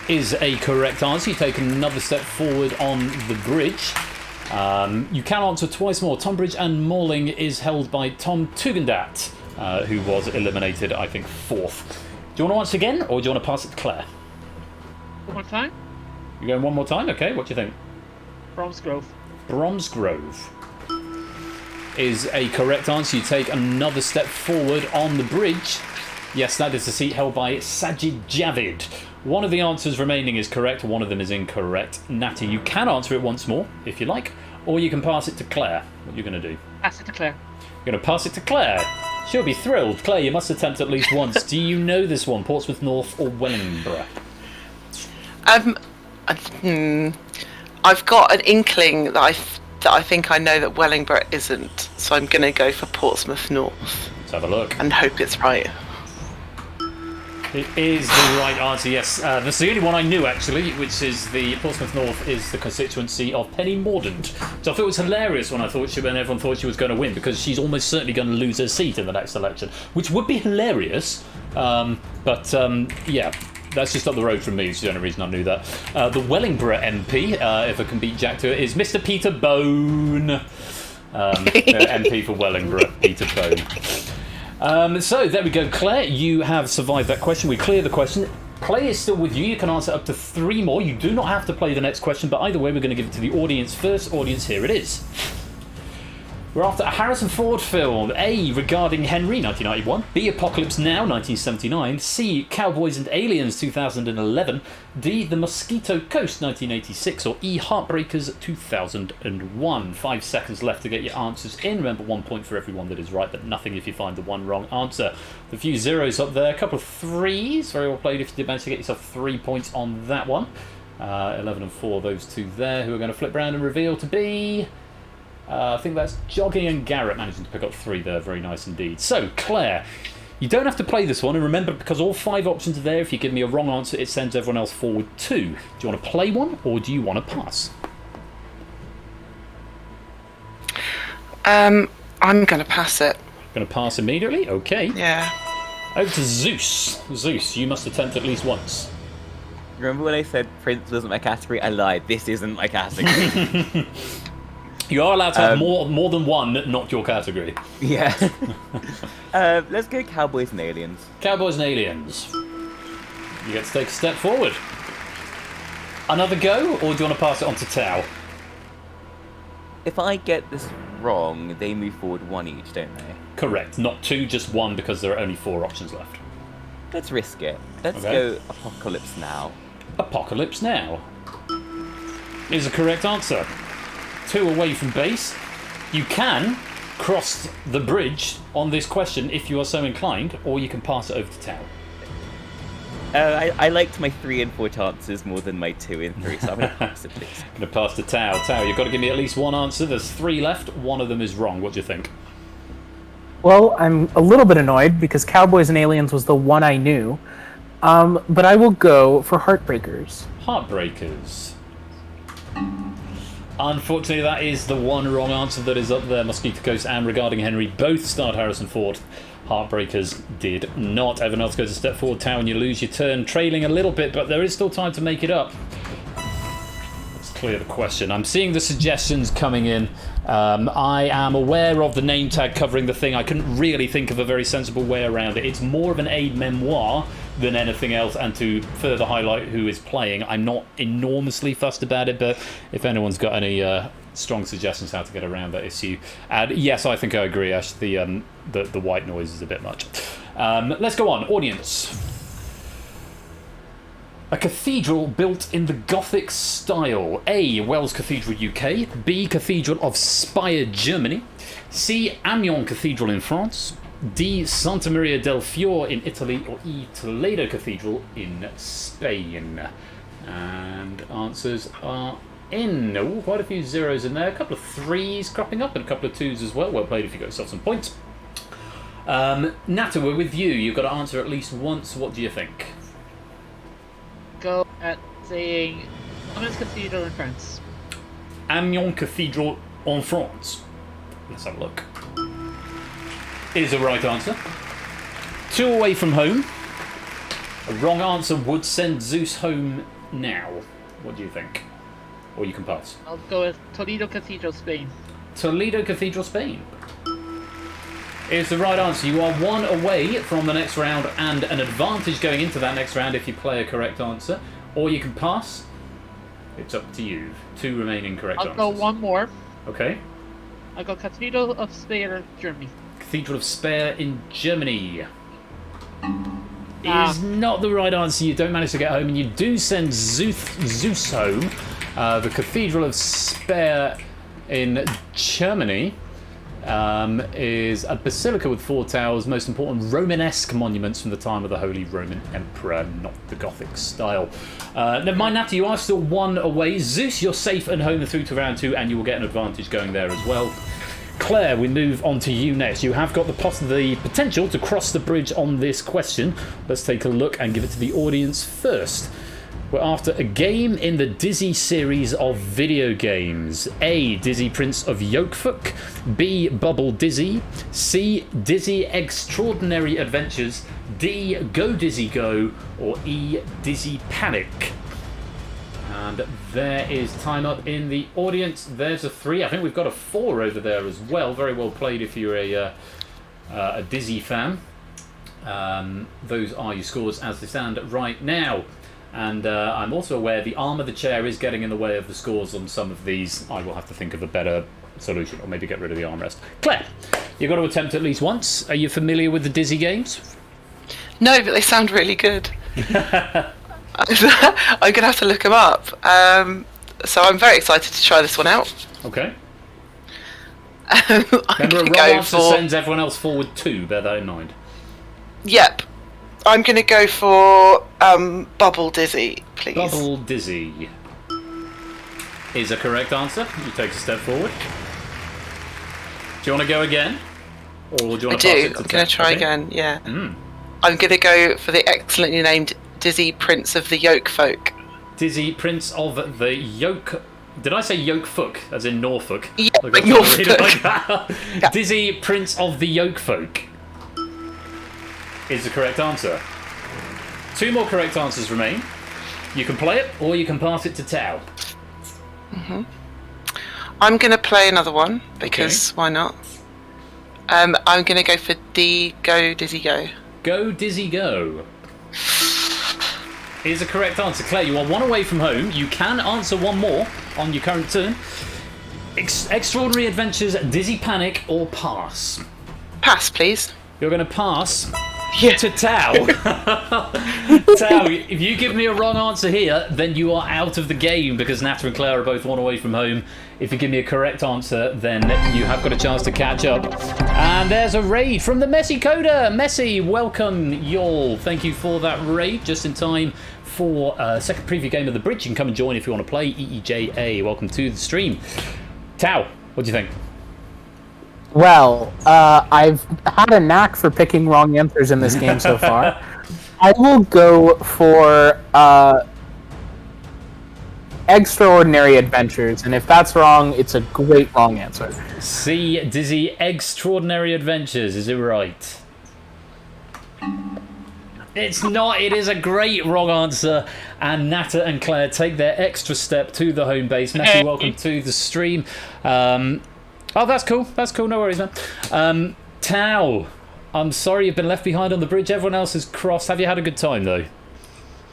is a correct answer. You take another step forward on the bridge. You can answer twice more. Tunbridge and Molling is held by Tom Tugendhat, who was eliminated, I think, 4th. Do you want to answer again, or do you want to pass it to Claire? One more time. You're going one more time? Okay, what do you think? Bromsgrove. Bromsgrove is a correct answer. You take another step forward on the bridge. Yes, that is the seat held by Sajid Javid. One of the answers remaining is correct, one of them is incorrect. Natty, you can answer it once more, if you like, or you can pass it to Claire. What are you going to do? Pass it to Claire. You're going to pass it to Claire. She'll be thrilled. Claire, you must attempt at least once. Do you know this one, Portsmouth North or Wellingborough? I've got an inkling that I think I know that Wellingborough isn't, so I'm going to go for Portsmouth North. Let's have a look. And hope it's right. It is the right answer, yes. That's the only one I knew, actually, which is the Portsmouth North is the constituency of Penny Mordaunt. So I thought it was hilarious when everyone thought she was going to win, because she's almost certainly going to lose her seat in the next election, which would be hilarious. Yeah, that's just up the road from me. It's the only reason I knew that. The Wellingborough MP, if I can beat Jack to it, is Mr. Peter Bone. MP for Wellingborough, Peter Bone. So there we go, Claire. You have survived that question. We clear the question. Play is still with you. You can answer up to 3 more. You do not have to play the next question, but either way, we're going to give it to the audience first. Audience, here it is. We're after a Harrison Ford film. A, regarding Henry, 1991. B, Apocalypse Now, 1979. C, Cowboys and Aliens, 2011. D, The Mosquito Coast, 1986. Or E, Heartbreakers, 2001. 5 seconds left to get your answers in. Remember, 1 point for everyone that is right, but nothing if you find the one wrong answer. A few zeros up there, a couple of threes. Very well played if you did manage to get yourself 3 points on that one. 11 and 4, those two there, who are going to flip round and reveal to be... I think that's Jogging and Garrett managing to pick up 3 there. Very nice indeed. So, Claire, you don't have to play this one. And remember, because all 5 options are there, if you give me a wrong answer, it sends everyone else forward too. Do you want to play one or do you want to pass? I'm going to pass it. Going to pass immediately? Okay. Yeah. Over to Zeus. Zeus, you must attempt at least once. Remember when I said Prince wasn't my category? I lied. This isn't my category. You are allowed to have more than one not your category. Yeah. Let's go Cowboys and Aliens. Cowboys and Aliens. You get to take a step forward. Another go, or do you want to pass it on to Tao? If I get this wrong, they move forward 1 each, don't they? Correct. Not 2, just 1, because there are only 4 options left. Let's risk it. Let's go Apocalypse Now. Apocalypse Now is the correct answer. 2 away from base. You can cross the bridge on this question if you are so inclined, or you can pass it over to Tao. I liked my 3 and 4 chances more than my 2 and 3, so I'm going to pass it, please. I'm going to pass to Tao. Tao, you've got to give me at least one answer. There's 3 left. 1 of them is wrong. What do you think? Well, I'm a little bit annoyed because Cowboys and Aliens was the one I knew. But I will go for Heartbreakers. Heartbreakers. Unfortunately, that is the one wrong answer that is up there. Mosquito Coast and Regarding Henry both starred Harrison Ford. Heartbreakers did not. Everyone else goes a step forward, Tao, and you lose your turn, trailing a little bit, but there is still time to make it up. Let's clear the question. I'm seeing the suggestions coming in. I am aware of the name tag covering the thing. I couldn't really think of a very sensible way around it. It's more of an aid memoir than anything else, and to further highlight who is playing, I'm not enormously fussed about it, but if anyone's got any strong suggestions how to get around that issue. And yes, I think I agree, Ash, the white noise is a bit much. Let's go on. Audience. A cathedral built in the Gothic style. A, Wells Cathedral, UK. B, Cathedral of Speyer, Germany. C, Amiens Cathedral in France. D, Santa Maria del Fiore in Italy. Or E, Toledo Cathedral in Spain. And answers are in. Oh, quite a few zeros in there. A couple of 3s cropping up and a couple of 2s as well. Well played if you got yourself some points. Nata, we're with you. You've got to answer at least once. What do you think? Go at saying Amiens Cathedral in France. Amiens Cathedral en France. Let's have a look. Is a right answer. 2 away from home. A wrong answer would send Zeus home now. What do you think? Or you can pass. I'll go with Toledo Cathedral, Spain. Toledo Cathedral, Spain is the right answer. You are 1 away from the next round and an advantage going into that next round if you play a correct answer. Or you can pass. It's up to you. 2 remaining correct answers. I'll go 1 more. Okay. I'll go Cathedral of Speyer, Germany. Cathedral of Speyer in Germany is not the right answer. You don't manage to get home, and you do send Zeus home. The Cathedral of Speyer in Germany is a basilica with 4 towers, most important Romanesque monuments from the time of the Holy Roman Emperor, not the Gothic style. Never mind, Nata, you are still 1 away. Zeus, you're safe and home through to round 2, and you will get an advantage going there as well. Claire, we move on to you next. You have got the potential to cross the bridge on this question. Let's take a look and give it to the audience first. We're after a game in the Dizzy series of video games. A. Dizzy Prince of Yolkfuk. B. Bubble Dizzy. C. Dizzy Extraordinary Adventures. D. Go Dizzy Go. Or E. Dizzy Panic. And there is time up in the audience. There's a 3. I think we've got a 4 over there as well. Very well played if you're a Dizzy fan. Those are your scores as they stand right now. And I'm also aware the arm of the chair is getting in the way of the scores on some of these. I will have to think of a better solution, or maybe get rid of the armrest. Claire, you've got to attempt at least once. Are you familiar with the Dizzy games? No, but they sound really good. I'm going to have to look them up. So I'm very excited to try this one out. Okay. I'm Remember, a going to wrong go answer for... sends everyone else forward 2. Bear that in mind. Yep. I'm going to go for Bubble Dizzy, please. Bubble Dizzy is a correct answer. You take a step forward. Do you want to go again? Or do you want to pass it to I'm going to try again, yeah. Mm. I'm going to go for the excellently named Dizzy Prince of the Yolkfolk. Dizzy Prince of the Yoke. Did I say Yolkfolk, as in Norfolk? Yeah, Like Norfolk. Yeah. Dizzy Prince of the Yolkfolk is the correct answer. 2 more correct answers remain. You can play it, or you can pass it to Tao. I'm going to play another one, because why not? I'm going to go for D, Go Dizzy Go. Go Dizzy Go is a correct answer. Claire, you are 1 away from home. You can answer 1 more on your current turn. Extraordinary Adventures, Dizzy Panic, or pass? Pass, please. You're going to pass Yeah. to Tao. Tao, if you give me a wrong answer here, then you are out of the game, because Nata and Claire are both 1 away from home. If you give me a correct answer, then you have got a chance to catch up. And there's a raid from the Messi Coder. Messi, welcome, y'all. Thank you for that raid. Just in time for a second preview game of the bridge. You can come and join if you want to play. EEJA, welcome to the stream. Tao, what do you think? Well, I've had a knack for picking wrong answers in this game so far. I will go for Extraordinary Adventures, and if that's wrong, it's a great wrong answer. C, Dizzy Extraordinary Adventures, is it right? It's not. It is a great wrong answer, and Nata and Claire take their extra step to the home base. Messi, welcome to the stream. Oh, that's cool. That's cool. No worries, man. Tao, I'm sorry you've been left behind on the bridge. Everyone else has crossed. Have you had a good time, though?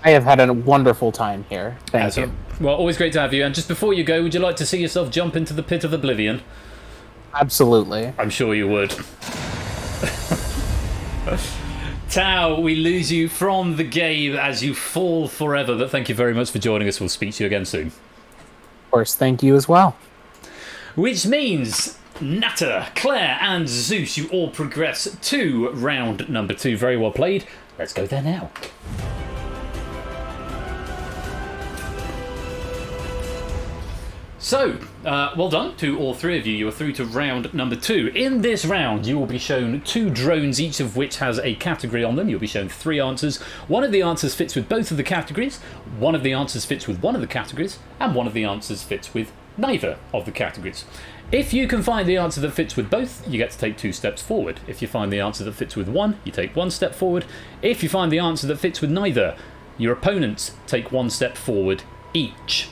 I have had a wonderful time here. Thank you. Well, always great to have you. And just before you go, would you like to see yourself jump into the pit of oblivion? Absolutely. I'm sure you would. Tao, we lose you from the game as you fall forever, but thank you very much for joining us. We'll speak to you again soon. Of course, thank you as well. Which means Nata, Claire, and Zeus, you all progress to round number 2. Very well played. Let's go there now. So, well done to all 3 of you. You are through to round number 2. In this round, you will be shown 2 drones, each of which has a category on them. You'll be shown 3 answers. One of the answers fits with both of the categories, one of the answers fits with one of the categories, and one of the answers fits with neither of the categories. If you can find the answer that fits with both, you get to take 2 steps forward. If you find the answer that fits with one, you take 1 step forward. If you find the answer that fits with neither, your opponents take 1 step forward each.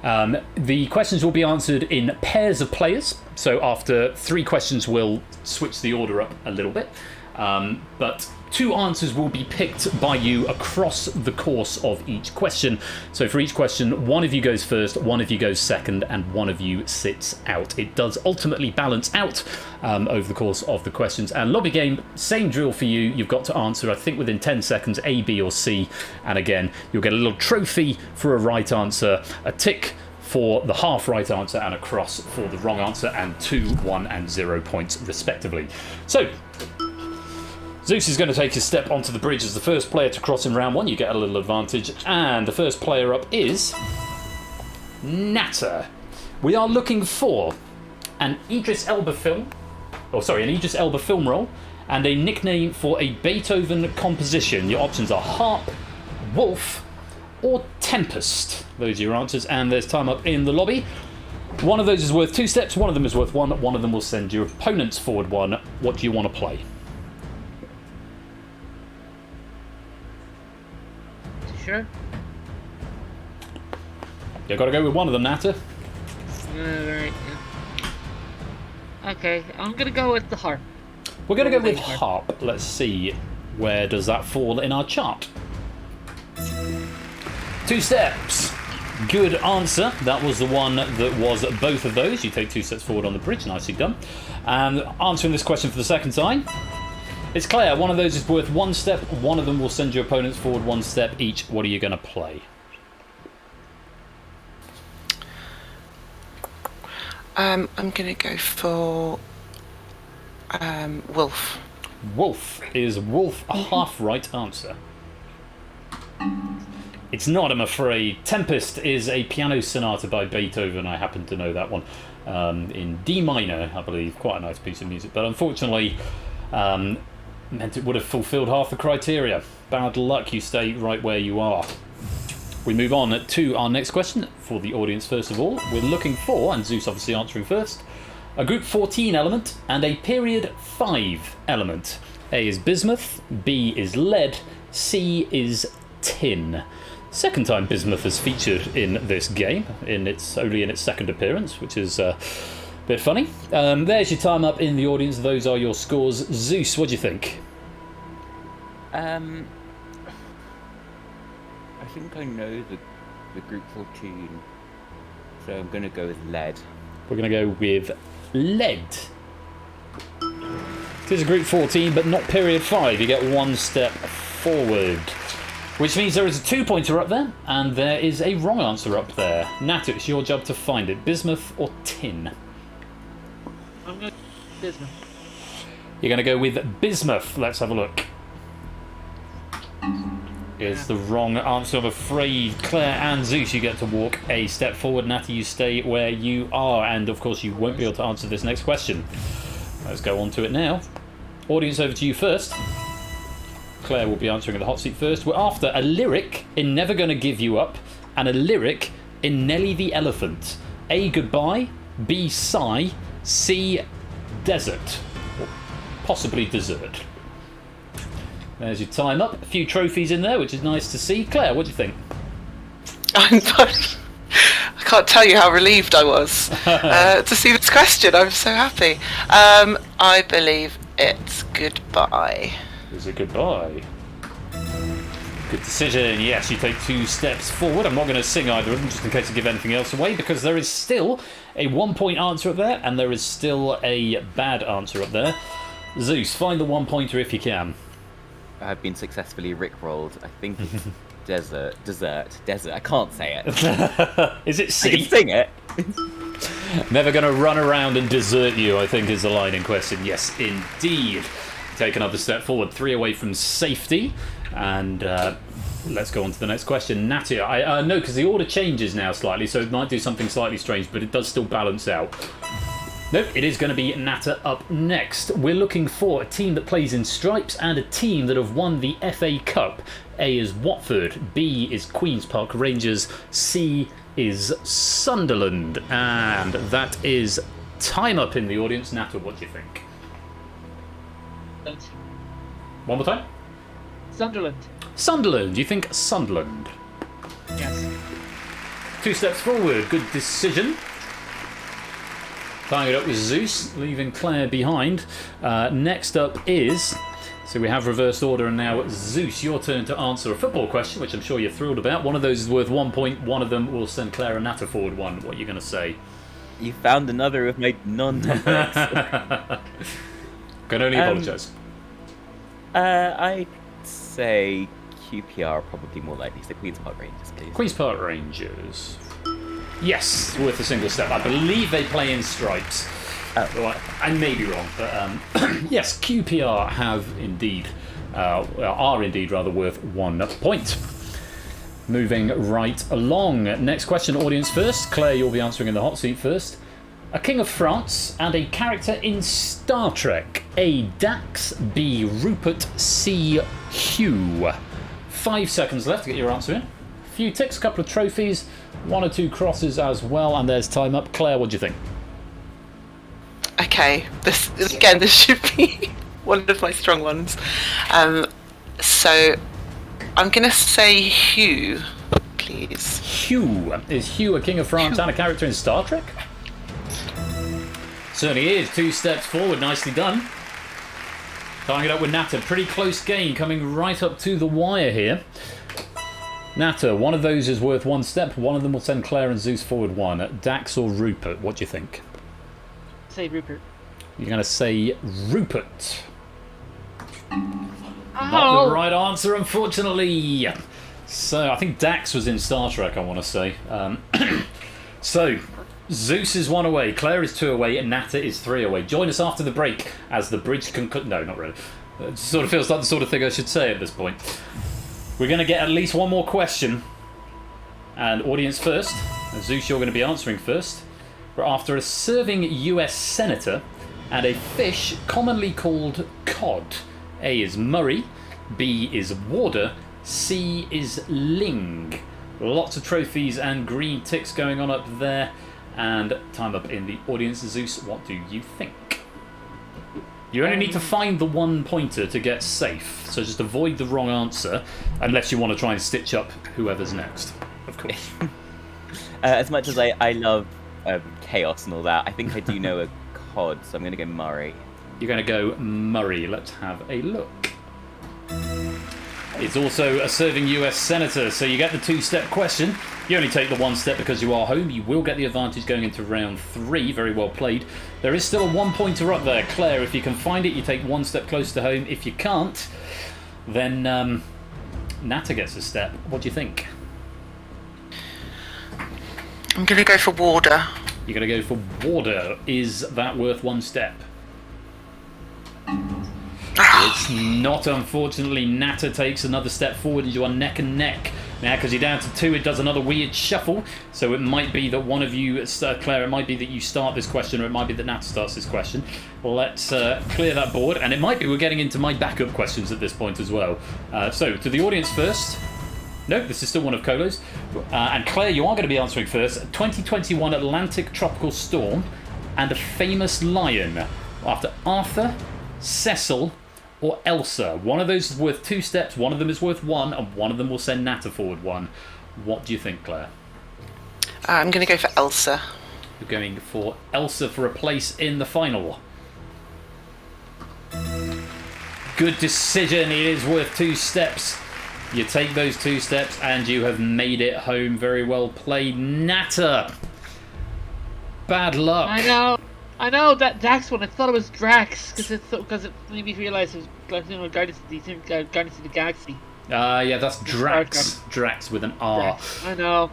The questions will be answered in pairs of players, so after 3 questions we'll switch the order up a little bit. But 2 answers will be picked by you across the course of each question. So for each question, one of you goes first, one of you goes second, and one of you sits out. It does ultimately balance out over the course of the questions. And lobby game, same drill for you. You've got to answer, I think, within 10 seconds, A, B, or C. And again, you'll get a little trophy for a right answer, a tick for the half right answer, and a cross for the wrong answer, and 2, 1, and 0 points respectively. So Zeus is going to take his step onto the bridge as the first player to cross in round 1. You get a little advantage, and the first player up is Natter. We are looking for an Idris Elba film, an Idris Elba film role, and a nickname for a Beethoven composition. Your options are harp, wolf, or tempest. Those are your answers, and there's time up in the lobby. One of those is worth 2 steps, one of them is worth 1, one of them will send your opponents forward 1. What do you want to play? Sure. You've got to go with one of them, Natter. Alright. Okay, I'm gonna go with the harp. We're going to go with harp. Let's see, where does that fall in our chart? 2 steps. Good answer. That was the one that was both of those. You take 2 steps forward on the bridge. Nicely done. And answering this question for the second time. It's Claire. One of those is worth 1 step. One of them will send your opponents forward 1 step each. What are you going to play? I'm going to go for wolf. Wolf. Is wolf a half right answer? It's not, I'm afraid. Tempest is a piano sonata by Beethoven. I happen to know that one. In D minor, I believe. Quite a nice piece of music. But unfortunately, meant it would have fulfilled half the criteria. Bad luck, you stay right where you are. We move on to our next question for the audience first of all. We're looking for, and Zeus obviously answering first, a group 14 element and a period 5 element. A is bismuth, B is lead, C is tin. Second time bismuth has featured in this game, only in its second appearance, which is a bit funny. There's your time up in the audience. Those are your scores. Zeus, what do you think? I think I know the group 14, so I'm going to go with lead. We're going to go with lead. It is a group 14, but not period 5. You get 1 step forward. Which means there is a 2-pointer up there, and there is a wrong answer up there. Nat, it's your job to find it. Bismuth or tin? I'm going to bismuth. You're going to go with bismuth. Let's have a look. Is the wrong answer, I'm afraid. Claire and Zeus, you get to walk a step forward. Natty, you stay where you are, and of course you won't be able to answer this next question. Let's go on to it now. Audience, over to you first. Claire will be answering in the hot seat first. We're after a lyric in Never Gonna Give You Up and a lyric in Nelly the Elephant. A, goodbye. B, sigh. C, desert. Or possibly dessert. There's your time up. A few trophies in there, which is nice to see. Claire, what do you think? I can't tell you how relieved I was to see this question. I'm so happy. I believe it's goodbye. Is it goodbye? Good decision. Yes, you take 2 steps forward. I'm not going to sing either of them just in case I give anything else away, because there is still a 1-point answer up there and there is still a bad answer up there. Zeus, find the 1-pointer if you can. I've been successfully rickrolled. I think it's desert. I can't say it. Is it C? I can sing it. Never going to run around and desert you, I think is the line in question. Yes, indeed. Take another step forward, 3 away from safety. And let's go on to the next question. Natty, no, because the order changes now slightly, so it might do something slightly strange, but it does still balance out. Nope, it is going to be Natter up next. We're looking for a team that plays in stripes and a team that have won the FA Cup. A is Watford, B is Queen's Park Rangers, C is Sunderland. And that is time up in the audience. Natter, what do you think? One more time? Sunderland. Sunderland. You think Sunderland? Yes. 2 steps forward. Good decision. Tying it up with Zeus, leaving Claire behind. Next up is So we have reversed order, and now Zeus, your turn to answer a football question, which I'm sure you're thrilled about. One of those is worth 1 point. One of them will send Claire and Nata forward 1. What are you going to say? You found another of my non-topics. Can only apologise. I'd say QPR are probably more likely. So Queen's Park Rangers, please. Queen's Park Rangers. Yes, worth a single step. I believe they play in stripes. Well, I may be wrong, but yes, QPR are indeed rather worth 1 point. Moving right along. Next question, audience first. Claire, you'll be answering in the hot seat first. A king of France and a character in Star Trek. A. Dax, B. Rupert, C. Hugh. 5 seconds left to get your answer in. A few ticks, a couple of trophies, 1 or 2 crosses as well, and there's time up. Claire, what do you think? Okay, this should be one of my strong ones. So I'm going to say Hugh, please. Hugh. Is Hugh a king of France and a character in Star Trek? Certainly is. 2 steps forward. Nicely done. Tying it up with Nata. Pretty close game, coming right up to the wire here. Nata, one of those is worth 1 step. One of them will send Claire and Zeus forward 1. Dax or Rupert? What do you think? Say Rupert. You're going to say Rupert. Oh. Not the right answer, unfortunately. So, I think Dax was in Star Trek, I want to say. So, Zeus is 1 away, Claire is 2 away, and Nata is 3 away. Join us after the break as the bridge No, not really. It sort of feels like the sort of thing I should say at this point. We're going to get at least 1 more question. And audience first. Zeus, you're going to be answering first. We're after a serving US senator and a fish commonly called cod. A is Murray, B is Warder, C is Ling. Lots of trophies and green ticks going on up there. And time up in the audience. Zeus, what do you think? You only need to find the 1 pointer to get safe, so just avoid the wrong answer, unless you want to try and stitch up whoever's next, of course. As much as I love chaos and all that, I think I do know a cod, so I'm going to go Murray. You're going to go Murray. Let's have a look. It's also a serving US senator, so you get the 2-step question. You only take the 1 step because you are home. You will get the advantage going into round 3. Very well played. There is still a 1-pointer up there. Claire, if you can find it, you take 1 step close to home. If you can't, then Nata gets a step. What do you think? I'm going to go for Warder. You're going to go for Warder. Is that worth 1 step? It's not, unfortunately. Nata takes another step forward and you are neck and neck. Now, because you're down to 2, it does another weird shuffle. So it might be that one of you, Claire, it might be that you start this question, or it might be that Nata starts this question. Let's clear that board. And it might be we're getting into my backup questions at this point as well. So, to the audience first. No, this is still one of Colo's. And Claire, you are going to be answering first. 2021 Atlantic tropical storm and a famous lion. After Arthur, Cecil, or Elsa. One of those is worth 2 steps, one of them is worth 1, and one of them will send Nata forward 1. What do you think, Claire? I'm going to go for Elsa. You're going for Elsa for a place in the final. Good decision. It is worth 2 steps. You take those 2 steps and you have made it home. Very well played, Nata. Bad luck. I know that Dax one. I thought it was Drax because it made me realize it was Guardians of the Galaxy. Yeah, that's Drax. Drax with an R. Drax. I know.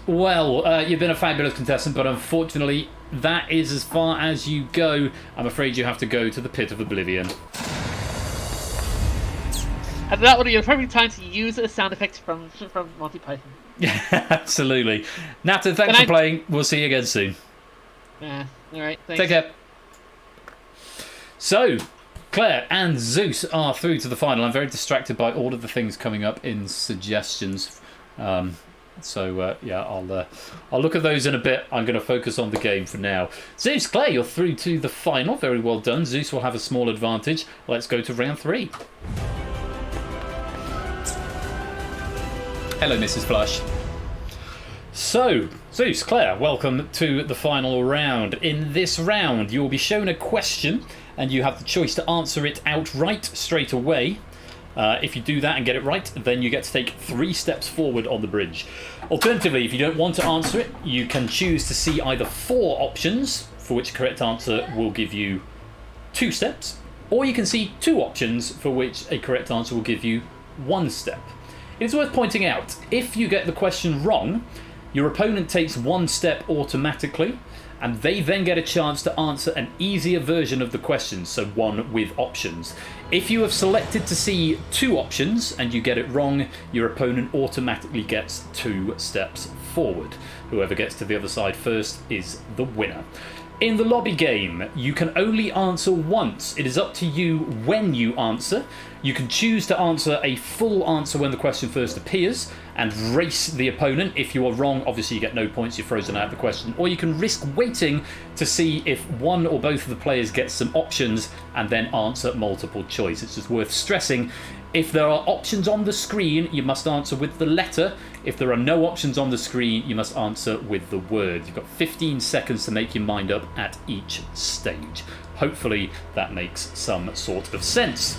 Well, you've been a fabulous contestant, but unfortunately, that is as far as you go. I'm afraid you have to go to the pit of oblivion. And that would be a perfect time to use a sound effect from Monty Python. Yeah, absolutely. Nata, thanks for playing. We'll see you again soon. Yeah, alright, thanks. Take care. So, Claire and Zeus are through to the final. I'm very distracted by all of the things coming up in suggestions. Yeah, I'll look at those in a bit. I'm going to focus on the game for now. Zeus, Claire, you're through to the final. Very well done. Zeus will have a small advantage. Let's go to round 3. Hello, Mrs. Flush. So, Zeus, Claire, welcome to the final round. In this round, you will be shown a question. and you have the choice to answer it outright straight away. If you do that and get it right, then you get to take 3 steps forward on the bridge. Alternatively, if you don't want to answer it, you can choose to see either 4 options, for which a correct answer will give you 2 steps, or you can see 2 options, for which a correct answer will give you 1 step. It is worth pointing out, if you get the question wrong, your opponent takes 1 step automatically, and they then get a chance to answer an easier version of the question, so one with options. If you have selected to see 2 options and you get it wrong, your opponent automatically gets 2 steps forward. Whoever gets to the other side first is the winner. In the lobby game, you can only answer once. It is up to you when you answer. You can choose to answer a full answer when the question first appears and race the opponent. If you are wrong, obviously you get no points, you're frozen out of the question. Or you can risk waiting to see if one or both of the players get some options and then answer multiple choice. It's just worth stressing, if there are options on the screen, you must answer with the letter. If there are no options on the screen, you must answer with the word. You've got 15 seconds to make your mind up at each stage. Hopefully that makes some sort of sense.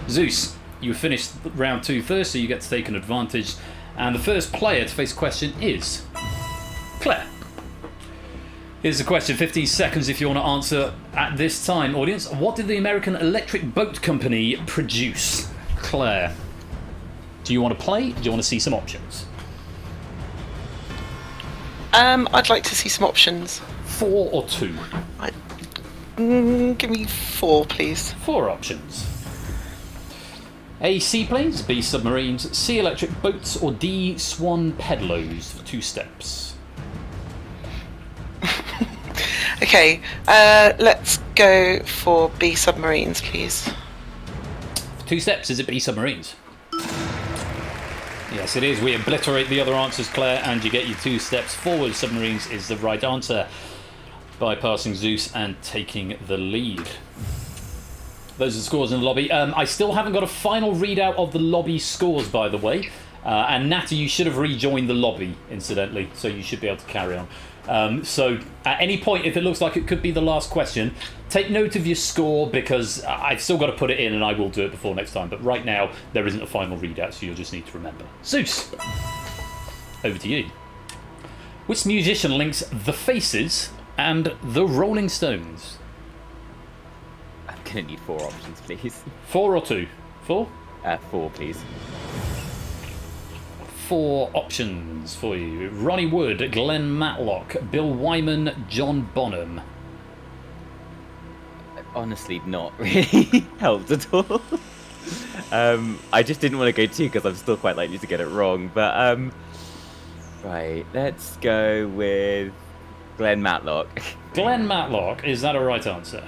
Zeus, you finished round 2 first, so you get to take an advantage. And the first player to face a question is Claire. Here's the question, 15 seconds if you want to answer at this time. Audience, what did the American Electric Boat Company produce? Claire, do you want to play? Do you want to see some options? I'd like to see some options. 4 or 2? Give me 4, please. 4 options. A, seaplanes, B, submarines, C, electric boats, or D, swan pedlos for 2 steps. Okay, let's go for B, submarines, please. For 2 steps, is it B, submarines? Yes, it is. We obliterate the other answers, Claire, and you get your 2 steps forward. Submarines is the right answer, bypassing Zeus and taking the lead. Those are the scores in the lobby. I still haven't got a final readout of the lobby scores, by the way. And Natty, you should have rejoined the lobby, incidentally, so you should be able to carry on. So at any point, if it looks like it could be the last question, take note of your score, because I've still got to put it in and I will do it before next time. But right now, there isn't a final readout, so you'll just need to remember. Zeus, over to you. Which musician links The Faces and The Rolling Stones? I'm going to need 4 options, please. 4 or 2? 4? 4, please. 4 options for you. Ronnie Wood, Glenn Matlock, Bill Wyman, John Bonham. Honestly, not really helped at all. I just didn't want to go 2 because I'm still quite likely to get it wrong. But, right, let's go with Glenn Matlock. Glenn Matlock, is that a right answer?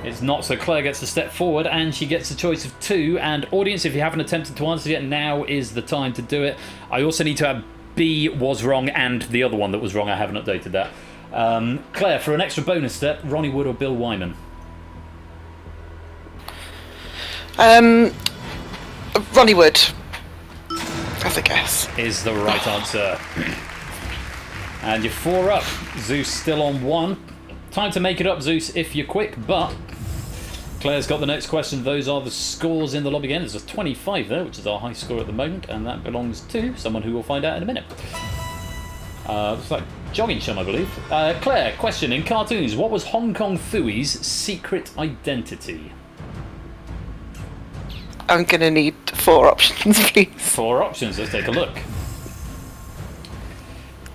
It's not, so Claire gets a step forward and she gets a choice of 2. And audience, if you haven't attempted to answer yet, now is the time to do it. I also need to have B was wrong and the other one that was wrong. I haven't updated that. Claire, for an extra bonus step, Ronnie Wood or Bill Wyman? Ronnie Wood, as a guess. Is the right answer. And you're 4 up. Zeus still on 1. Time to make it up, Zeus, if you're quick, but Claire's got the next question. Those are the scores in the lobby again. There's a 25 there, which is our high score at the moment, and that belongs to someone who we'll find out in a minute. Looks like Jogging Chum, I believe. Claire, question. In cartoons, what was Hong Kong Phooey's secret identity? I'm going to need 4 options, please. 4 options, let's take a look.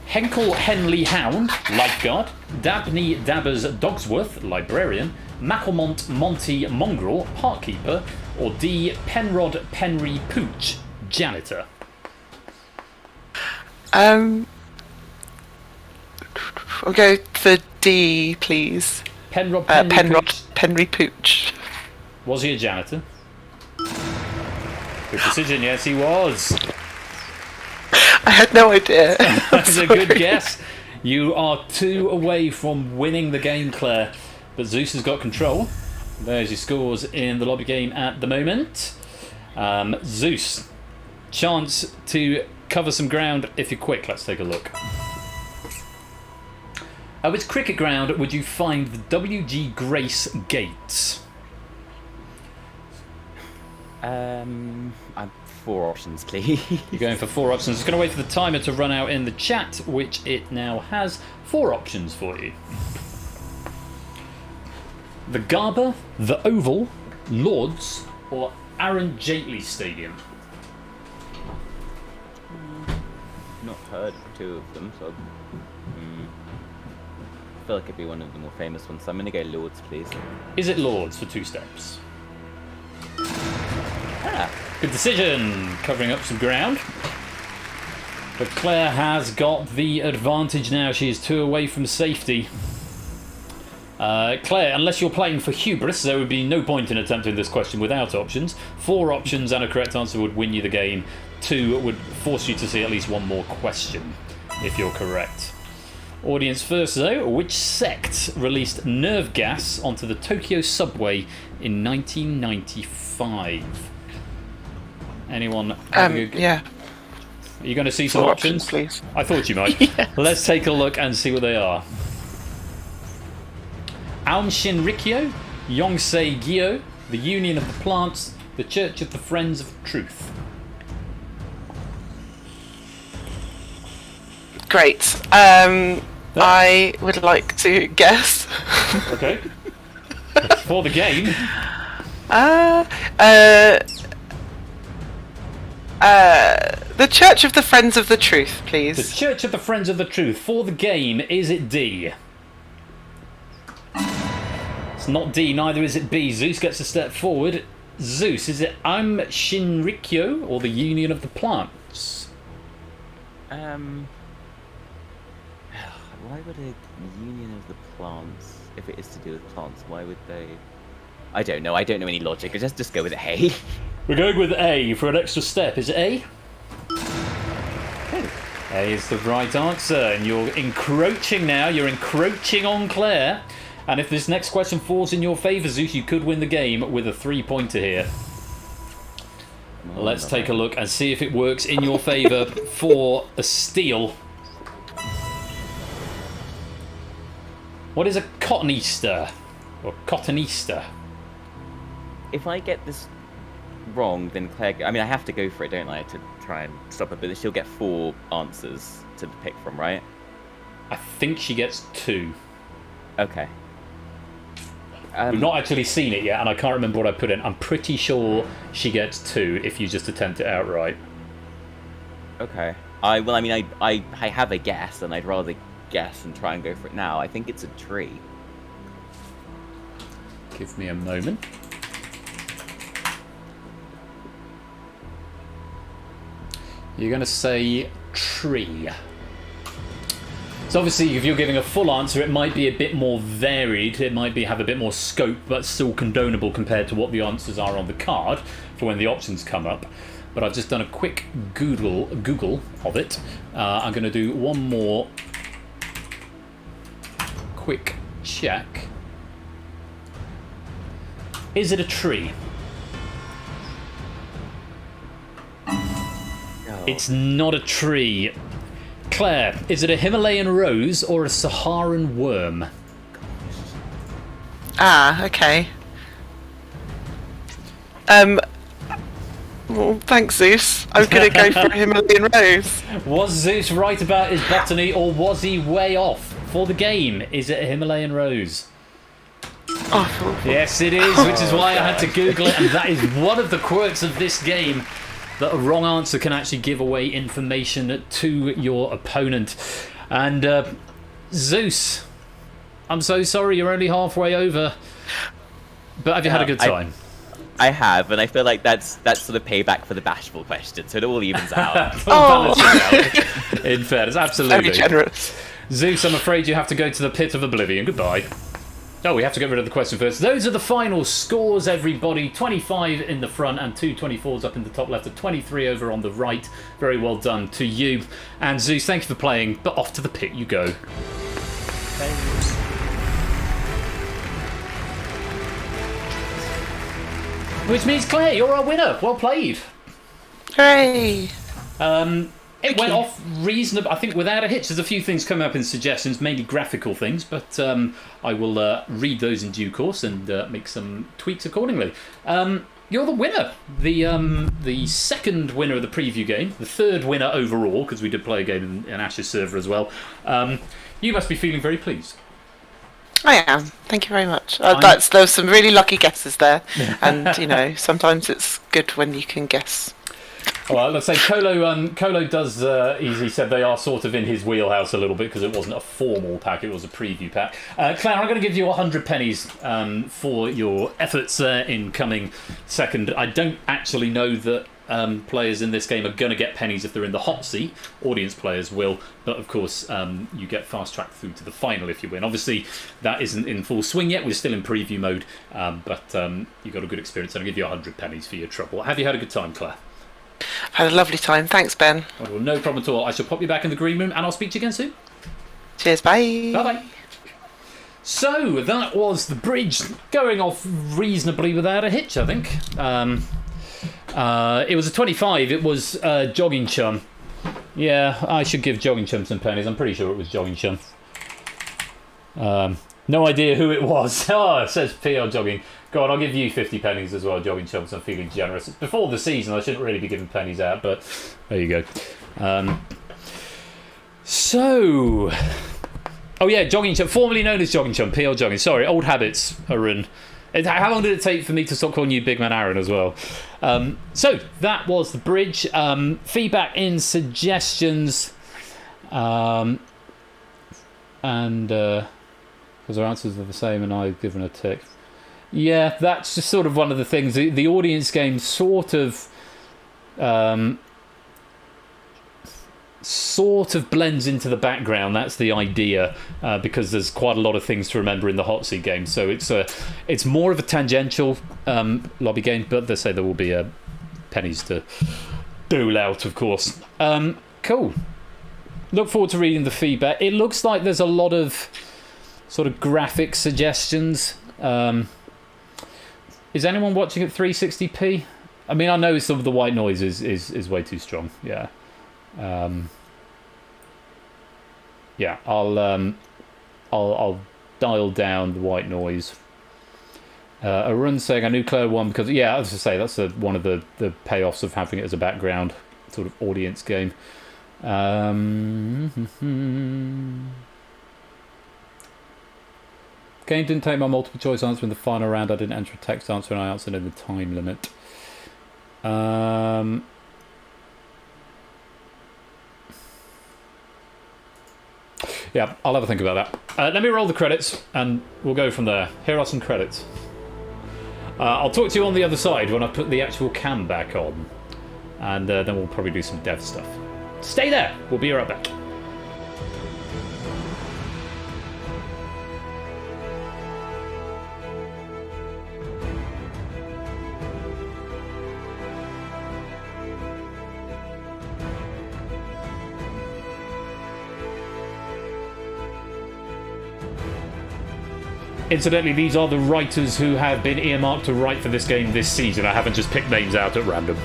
Henkel Henley Hound, lifeguard. Dabney Dabbers Dogsworth, librarian. Macklemont Monty Mongrel, parkkeeper. Or D. Penrod Penry Pooch, janitor. I'll go for D, please. Penrod Penry Pooch. Penry Pooch. Was he a janitor? Good decision, yes he was. I had no idea. That's a good guess. You are 2 away from winning the game, Claire. But Zeus has got control. There's your scores in the lobby game at the moment. Zeus, chance to cover some ground if you're quick. Let's take a look. Which cricket ground would you find the W.G. Grace Gates? I'm 4 options, please. You're going for 4 options. Just going to wait for the timer to run out in the chat, which it now has 4 options for you. The Garber, the Oval, Lords, or Aaron Jaitley Stadium? Not heard of 2 of them, so I feel like it'd be one of the more famous ones, so I'm going to go Lords, please. Is it Lords for 2 steps? Ah. Good decision, covering up some ground. But Claire has got the advantage now. She is 2 away from safety. Claire, unless you're playing for hubris, there would be no point in attempting this question without options. 4 options and a correct answer would win you the game. 2 would force you to see at least 1 more question, if you're correct. Audience first, though. Which sect released nerve gas onto the Tokyo subway in 1995? Anyone? Yeah. Are you going to see some 4 options? please. I thought you might. Yes. Let's take a look and see what they are. Aum Shinrikyo, Yonsei Gyo, the Union of the Plants, the Church of the Friends of Truth. Great. I would like to guess. Okay. For the game. The Church of the Friends of the Truth, please. The Church of the Friends of the Truth. For the game, is it D? It's not D, neither is it B. Zeus gets a step forward. Zeus, is it Aum Shinrikyo or the Union of the Plants? Why would a Union of the Plants, if it is to do with plants, why would they... I don't know any logic. Just go with A. We're going with A for an extra step. Is it A? A is the right answer, and you're encroaching now. You're encroaching on Claire. And if this next question falls in your favour, Zeus, you could win the game with a 3-pointer here. Let's take a look and see if it works in your favour for a steal. What is a cottonista? Or cottonista? If I get this wrong, then Claire... I mean, I have to go for it, don't I, to try and stop her, but she'll get 4 answers to pick from, right? I think she gets 2. Okay. We've not actually seen it yet, and I can't remember what I put in. I'm pretty sure she gets 2 if you just attempt it outright. Okay. I have a guess, and I'd rather guess and try and go for it now. I think it's a tree. Give me a moment. You're going to say tree. So obviously, if you're giving a full answer, it might be a bit more varied. It might have a bit more scope, but still condonable compared to what the answers are on the card for when the options come up. But I've just done a quick Google of it. I'm going to do one more quick check. Is it a tree? No. It's not a tree. Claire, is it a Himalayan rose or a Saharan worm? Ah, okay. Well, thanks, Zeus. I'm gonna go for a Himalayan rose. Was Zeus right about his botany, or was he way off? For the game, is it a Himalayan rose? Oh, Yes, it is, which is why I had to Google it, and that is one of the quirks of this game, that a wrong answer can actually give away information to your opponent. And Zeus, I'm so sorry, you're only halfway over. But have you had a good time? I have, and I feel like that's sort of payback for the bashful question, so it all evens out. In fairness, absolutely. very generous. Zeus, I'm afraid you have to go to the pit of oblivion. Goodbye. Oh, we have to get rid of the question first. Those are the final scores, everybody. 25 in the front and 2 24s up in the top left, and 23 over on the right. Very well done to you. And Zeus, thank you for playing, but off to the pit you go. Which means, Claire, you're our winner. Well played. Hooray! It went off reasonably, I think, without a hitch. There's a few things coming up in suggestions, mainly graphical things, but I will read those in due course and make some tweaks accordingly. You're the winner, the second winner of the preview game, the third winner overall, because we did play a game in Ash's server as well. You must be feeling very pleased. I am. Thank you very much. There were some really lucky guesses there, and sometimes it's good when you can guess. Well, let's say Colo does, he said they are sort of in his wheelhouse a little bit because it wasn't a formal pack, it was a preview pack. Claire, I'm going to give you 100 pennies for your efforts in coming second. I don't actually know that players in this game are going to get pennies if they're in the hot seat. Audience players will, but of course you get fast track through to the final if you win. Obviously that isn't in full swing yet, we're still in preview mode, but you got a good experience and I'll give you 100 pennies for your trouble. Have you had a good time, Claire? Had a lovely time. Thanks, Ben. Well, no problem at all. I shall pop you back in the green room and I'll speak to you again soon. Cheers, bye. Bye-bye. So, that was the bridge going off reasonably without a hitch, I think. It was a 25. It was Jogging Chum. Yeah, I should give Jogging Chum some pennies. I'm pretty sure it was Jogging Chum. No idea who it was. Oh, it says PL Jogging. God, I'll give you 50 pennies as well, Jogging Chumps. I'm feeling generous. It's before the season, I shouldn't really be giving pennies out, but there you go. Oh yeah, Jogging Chump, formerly known as Jogging Chump, PL Jogging. Sorry, old habits, Arun. How long did it take for me to stop calling you Big Man Aaron as well? So, that was the bridge. Feedback in suggestions. And because our answers are the same and I've given a tick. Yeah, that's just sort of one of the things. The audience game sort of blends into the background. That's the idea, because there's quite a lot of things to remember in the hot seat game. So it's more of a tangential lobby game, but they say there will be pennies to dole out, of course. Cool. Look forward to reading the feedback. It looks like there's a lot of sort of graphic suggestions. Is anyone watching at 360p? I mean, I know some of the white noise is way too strong. Yeah. Yeah, I'll dial down the white noise. Arun saying I knew Claire won because, yeah, as I say, that's one of the payoffs of having it as a background sort of audience game. Game didn't take my multiple choice answer in the final round. I didn't enter a text answer and I answered in the time limit. Yeah, I'll have a think about that. Let me roll the credits and we'll go from there. Here are some credits. I'll talk to you on the other side when I put the actual cam back on. And then we'll probably do some dev stuff. Stay there. We'll be right back. Incidentally, these are the writers who have been earmarked to write for this game this season. I haven't just picked names out at random.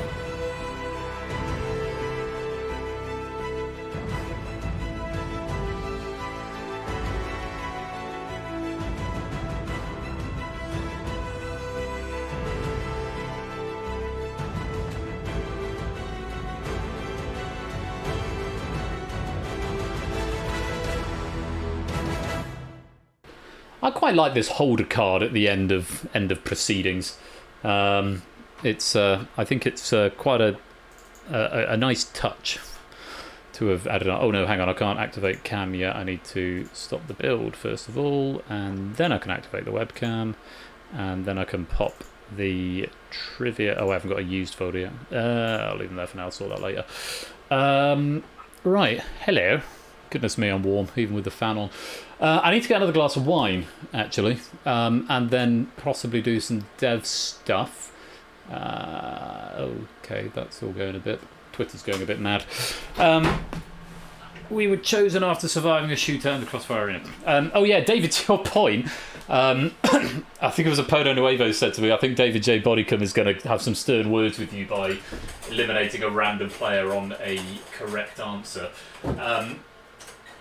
I quite like this holder card at the end of proceedings. It's I think it's quite a nice touch to have added on. Oh no, hang on, I can't activate cam yet. I need to stop the build first of all, and then I can activate the webcam, and then I can pop the trivia. Oh, I haven't got a used folder yet. I'll leave them there for now. I'll sort that later. Right, hello. Goodness me, I'm warm, even with the fan on. I need to get another glass of wine, actually, and then possibly do some dev stuff. Okay, that's all going a bit... Twitter's going a bit mad. We were chosen after surviving a shootout in the Crossfire arena. Oh yeah, David, to your point, I think it was a Podo Nuevo said to me, I think David J. Bodycombe is going to have some stern words with you by eliminating a random player on a correct answer.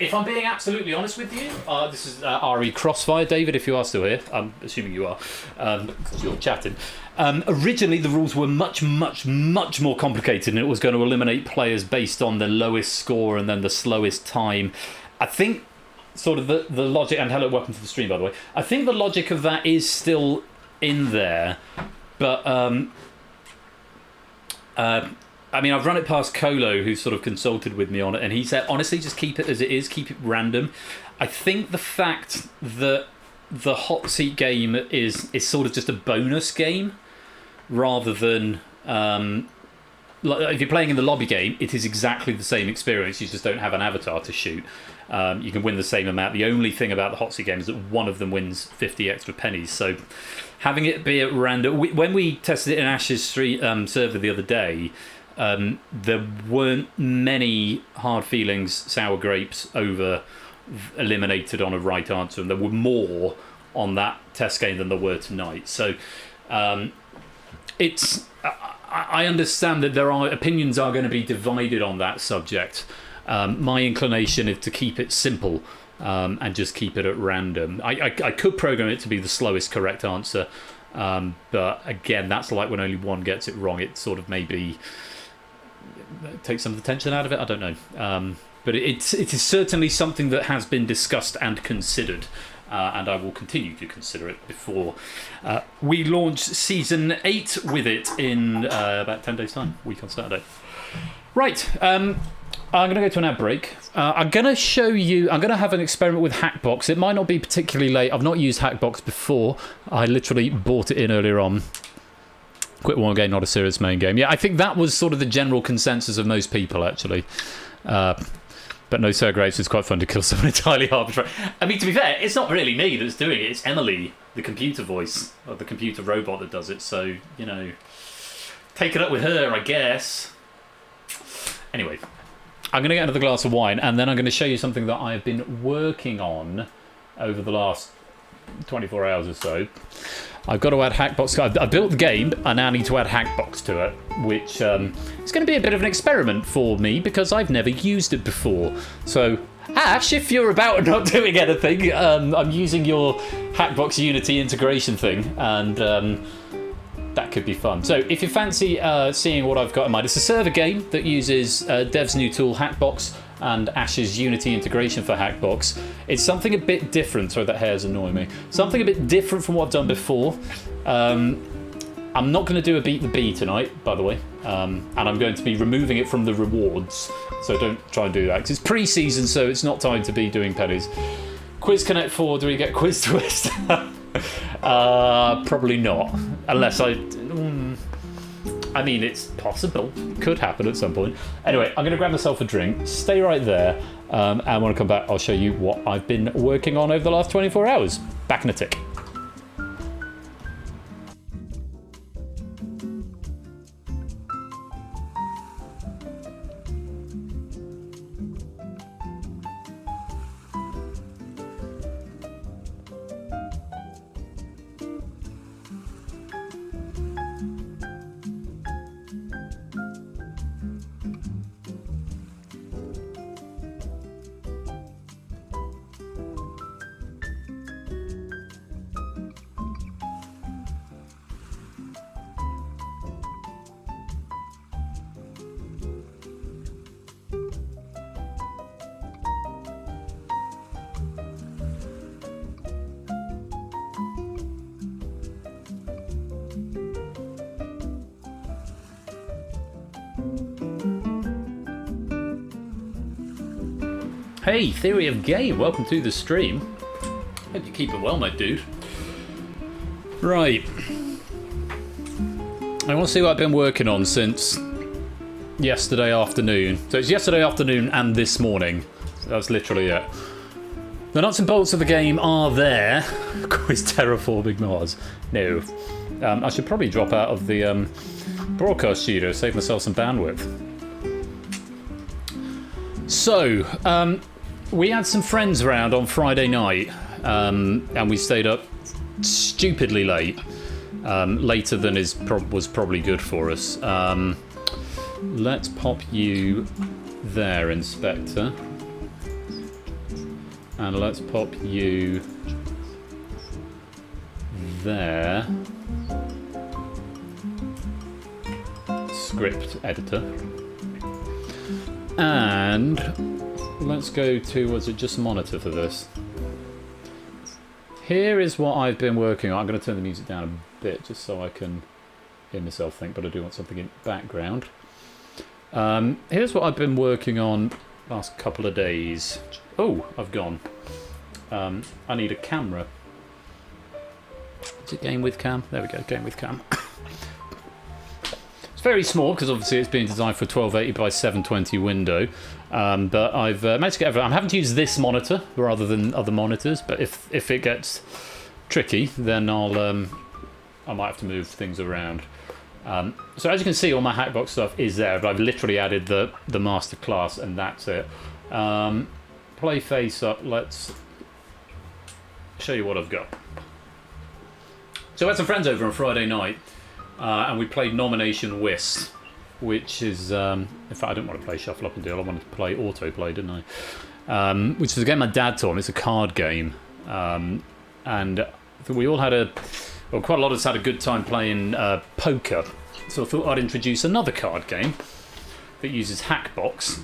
If I'm being absolutely honest with you, this is RE Crossfire, David, if you are still here. I'm assuming you are, because you're chatting. Originally, the rules were much more complicated, and it was going to eliminate players based on the lowest score and then the slowest time. I think sort of the logic, and hello, welcome to the stream, by the way. I think the logic of that is still in there, but I mean, I've run it past Colo, who sort of consulted with me on it, and he said, honestly, just keep it as it is, keep it random. I think the fact that the hot seat game is sort of just a bonus game, rather than if you're playing in the lobby game, it is exactly the same experience. You just don't have an avatar to shoot. You can win the same amount. The only thing about the hot seat game is that one of them wins 50 extra pennies. So having it be at random, when we tested it in Ash's server the other day, there weren't many hard feelings, sour grapes over eliminated on a right answer, and there were more on that test game than there were tonight. So I understand that opinions are going to be divided on that subject. My inclination is to keep it simple and just keep it at random. I could program it to be the slowest correct answer, but again, that's like when only one gets it wrong. It sort of maybe takes some of the tension out of it. I don't know. But it is certainly something that has been discussed and considered, and I will continue to consider it before we launch Season 8 with it in about 10 days' time, week on Saturday. Right, I'm going to go to an ad break. I'm going to show you, I'm going to have an experiment with Hackbox. It might not be particularly late. I've not used Hackbox before. I literally bought it in earlier on. Quick one game, not a serious main game. Yeah, I think that was sort of the general consensus of most people, actually. But no, Sir Graves, it's quite fun to kill someone entirely arbitrary. I mean, to be fair, it's not really me that's doing it. It's Emily, the computer voice, or the computer robot that does it. So, you know, take it up with her, I guess. Anyway, I'm going to get another glass of wine, and then I'm going to show you something that I've been working on over the last 24 hours or so. I've got to add Hackbox. I built the game. I now need to add Hackbox to it, which is going to be a bit of an experiment for me because I've never used it before. So, Ash, if you're about not doing anything, I'm using your Hackbox Unity integration thing, and that could be fun. So, if you fancy seeing what I've got in mind, it's a server game that uses Dev's new tool, Hackbox, and Ash's Unity integration for Hackbox. It's something a bit different. Sorry, that hair's annoying me. Something a bit different from what I've done before. I'm not going to do a Beat the Bee tonight, by the way, and I'm going to be removing it from the rewards, so don't try and do that, because it's pre-season, so it's not time to be doing pennies. Quiz Connect 4, do we get Quiz Twist? Probably not, unless I mean, it's possible. Could happen at some point. Anyway, I'm going to grab myself a drink. Stay right there. And when I come back, I'll show you what I've been working on over the last 24 hours. Back in a tick. Hey, Theory of Game, welcome to the stream. Hope you're keeping well, my dude. Right. I want to see what I've been working on since yesterday afternoon. So it's yesterday afternoon and this morning. So that's literally it. The nuts and bolts of the game are there. Quiz Terraforming Mars. No. I should probably drop out of the broadcast studio, save myself some bandwidth. So, we had some friends around on Friday night and we stayed up stupidly late, later than was probably good for us. Let's pop you there, Inspector, and let's pop you there, Script Editor, and let's go to, was it just monitor for this? Here is what I've been working on. I'm going to turn the music down a bit just so I can hear myself think, but I do want something in the background. Here's what I've been working on last couple of days. Oh, I've gone. I need a camera. Is it game with cam? There we go, game with cam. It's very small because obviously it's being designed for a 1280 by 720 window, but I've managed to get everything. I'm having to use this monitor rather than other monitors, but if it gets tricky, then I might have to move things around. So as you can see, all my Hackbox stuff is there, but I've literally added the master class, and that's it. Play face up. Let's show you what I've got. So I had some friends over on Friday night, and we played Nomination Whist, which is, in fact, I didn't want to play Shuffle Up and Deal. I wanted to play Autoplay, didn't I? Which is a game my dad taught me. It's a card game, and I think we all had quite a lot of us had a good time playing poker. So I thought I'd introduce another card game that uses Hackbox,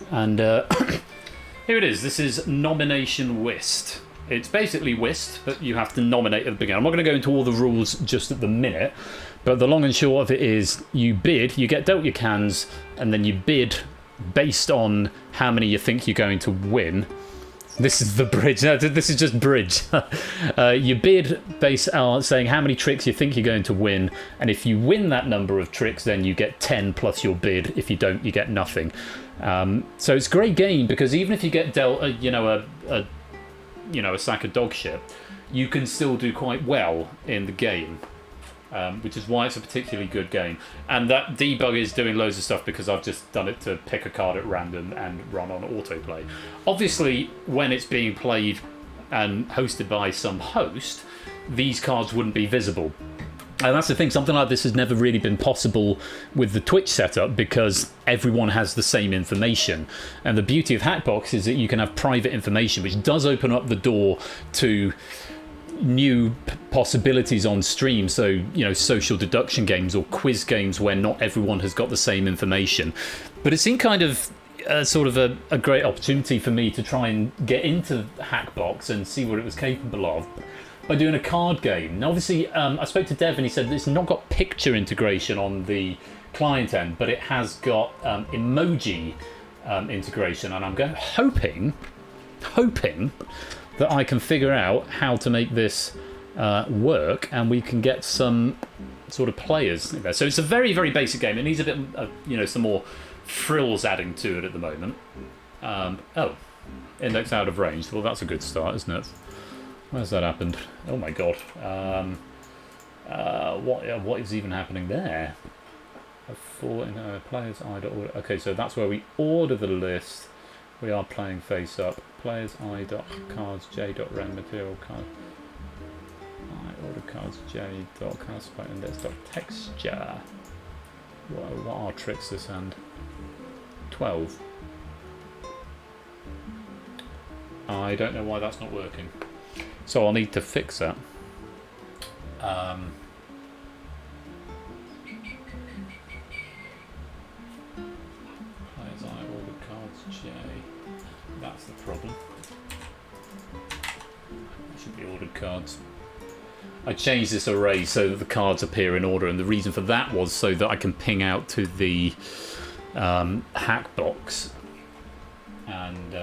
and here it is. This is Nomination Whist. It's basically whist, but you have to nominate at the beginning. I'm not going to go into all the rules just at the minute, but the long and short of it is you bid, you get dealt your cans, and then you bid based on how many you think you're going to win. This is the bridge. No, this is just bridge. You bid based on saying how many tricks you think you're going to win, and if you win that number of tricks, then you get 10 plus your bid. If you don't, you get nothing. So it's a great game because even if you get dealt, a sack of dog shit, you can still do quite well in the game, which is why it's a particularly good game. And that debug is doing loads of stuff because I've just done it to pick a card at random and run on autoplay. Obviously, when it's being played and hosted by some host, these cards wouldn't be visible. And that's the thing, something like this has never really been possible with the Twitch setup because everyone has the same information. And the beauty of Hackbox is that you can have private information, which does open up the door to new possibilities on stream. So, social deduction games or quiz games where not everyone has got the same information. But it seemed kind of a great opportunity for me to try and get into Hackbox and see what it was capable of by doing a card game. Now, obviously, I spoke to Dev and he said it's not got picture integration on the client end, but it has got emoji integration, and I'm hoping that I can figure out how to make this work, and we can get some sort of players in there. So it's a very, very basic game. It needs a bit of, some more frills adding to it at the moment. Index out of range. Well, that's a good start, isn't it? Where's that happened? Oh my god. What is even happening there? Players I dot order. Okay, so that's where we order the list. We are playing face up. Players I dot cards J dot rend material card. I order cards J dot card spot index dot texture. What are tricks this hand? 12. I don't know why that's not working. So I'll need to fix that. Players I order cards J. That's the problem. It should be ordered cards. I changed this array so that the cards appear in order, and the reason for that was so that I can ping out to the Hackbox. And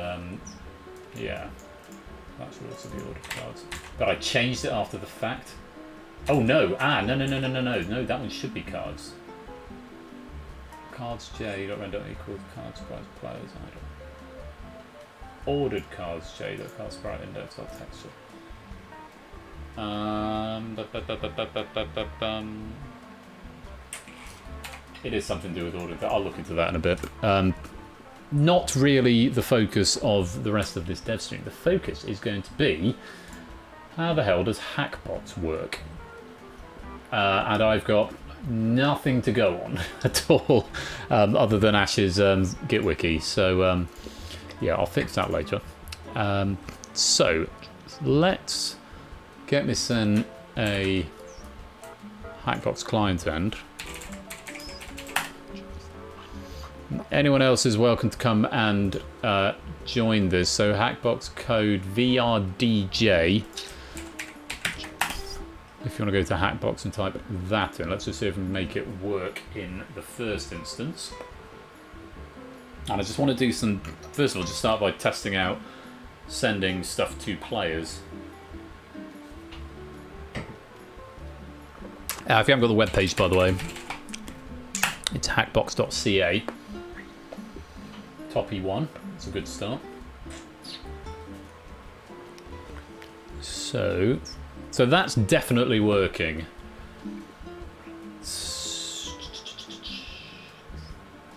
yeah. That's also the ordered cards. But I changed it after the fact. Oh no! No, that one should be cards. Cards J dot render equals cards price players idle. Ordered cards J dot card sprite index dot texture. It is something to do with ordered. I'll look into that in a bit. not really the focus of the rest of this dev stream. The focus is going to be how the hell does Hackbox work? And I've got nothing to go on at all other than Ash's Git wiki. So yeah, I'll fix that later. So let's get this in a Hackbox client end. Anyone else is welcome to come and join this. So Hackbox code VRDJ. If you want to go to Hackbox and type that in, let's just see if we can make it work in the first instance. And I just want to do some, first of all, just start by testing out sending stuff to players. If you haven't got the webpage, by the way, it's hackbox.ca. Top E1, it's a good start. So that's definitely working.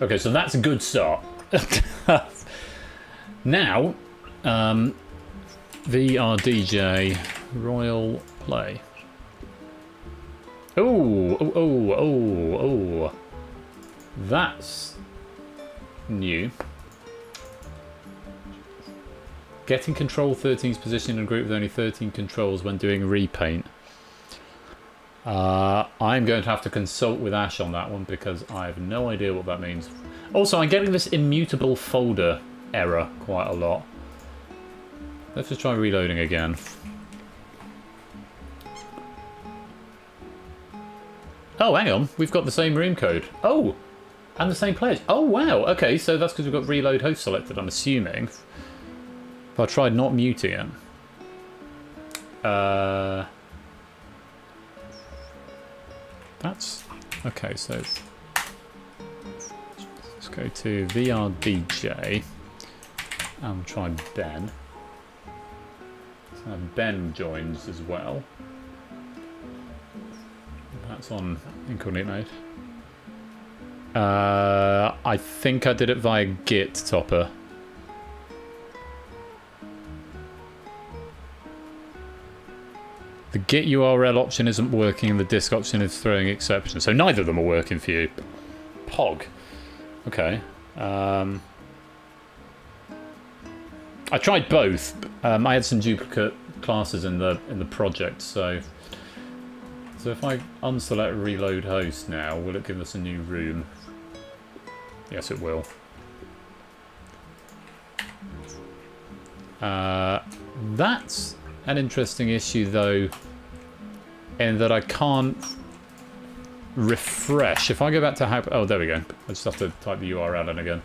Okay, so that's a good start. Now, VRDJ Royal Play. Oh, that's new. Getting control 13's position in a group with only 13 controls when doing repaint. I'm going to have to consult with Ash on that one because I have no idea what that means. Also, I'm getting this immutable folder error quite a lot. Let's just try reloading again. Oh, hang on. We've got the same room code. Oh, and the same players. Oh, wow. Okay, so that's because we've got reload host selected, I'm assuming. If I tried not muting it. That's... Okay, so... Let's go to VRDJ. And try Ben. So Ben joins as well. That's on incognito mode. I think I did it via Git, Topper. The Git URL option isn't working and the disk option is throwing exceptions. So neither of them are working for you. Pog. Okay. I tried both. I had some duplicate classes in the project, so if I unselect reload host now, will it give us a new room? Yes, it will. That's an interesting issue though, in that I can't refresh. If I go back to oh, there we go. I just have to type the URL in again.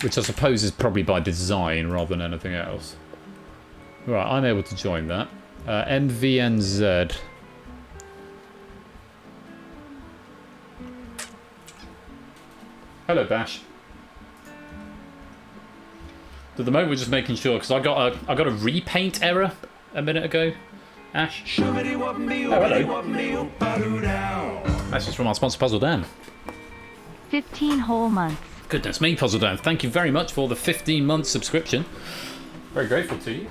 Which I suppose is probably by design rather than anything else. Right, I'm able to join that. NVNZ. Hello, Bash. At the moment, we're just making sure because I got a repaint error a minute ago. Ash. Oh, hello. That's just from our sponsor, Puzzle Dan. 15 whole months. Goodness me, Puzzle Dan. Thank you very much for the 15-month subscription. Very grateful to you.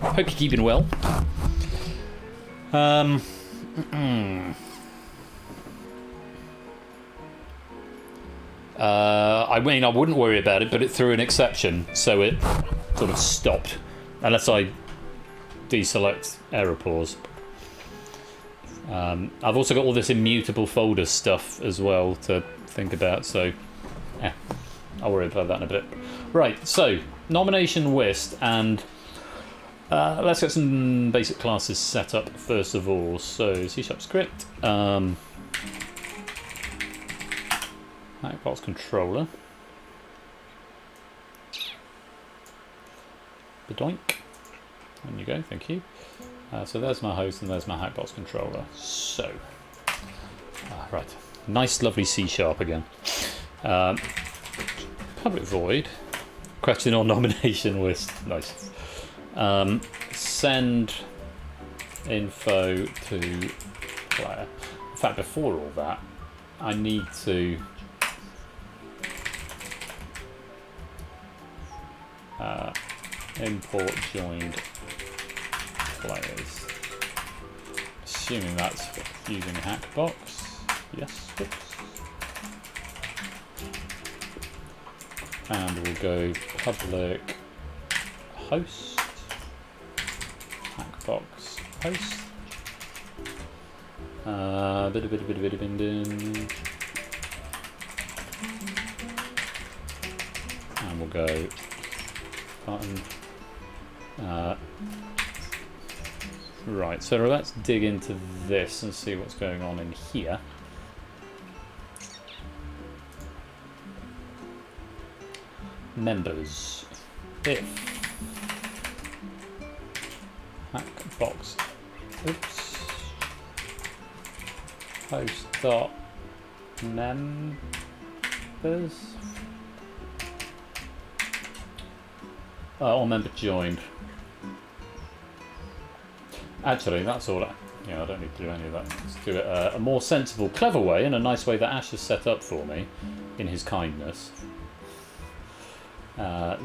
Hope you're keeping well. I mean, I wouldn't worry about it, but it threw an exception, so it sort of stopped. Unless I deselect error pause. I've also got all this immutable folder stuff as well to think about, so yeah, I'll worry about that in a bit. Right, so nomination list, and let's get some basic classes set up first of all. So C# script, Hackbox controller, Bedoink. There you go, thank you. So there's my host and there's my Hackbox controller. So, right, nice lovely C# again. Public void, question or nomination list, nice. Send info to player. In fact, before all that, I need to import joined players. Assuming that's using Hackbox. Yes, oops. And we'll go public host, Hackbox host. And we'll go button. Right, so let's dig into this and see what's going on in here. Members. If Hackbox, oops, host dot members, or member joined. Actually, that's all. Yeah, I don't need to do any of that. Let's do it a more sensible, clever way, and a nice way that Ash has set up for me, in his kindness.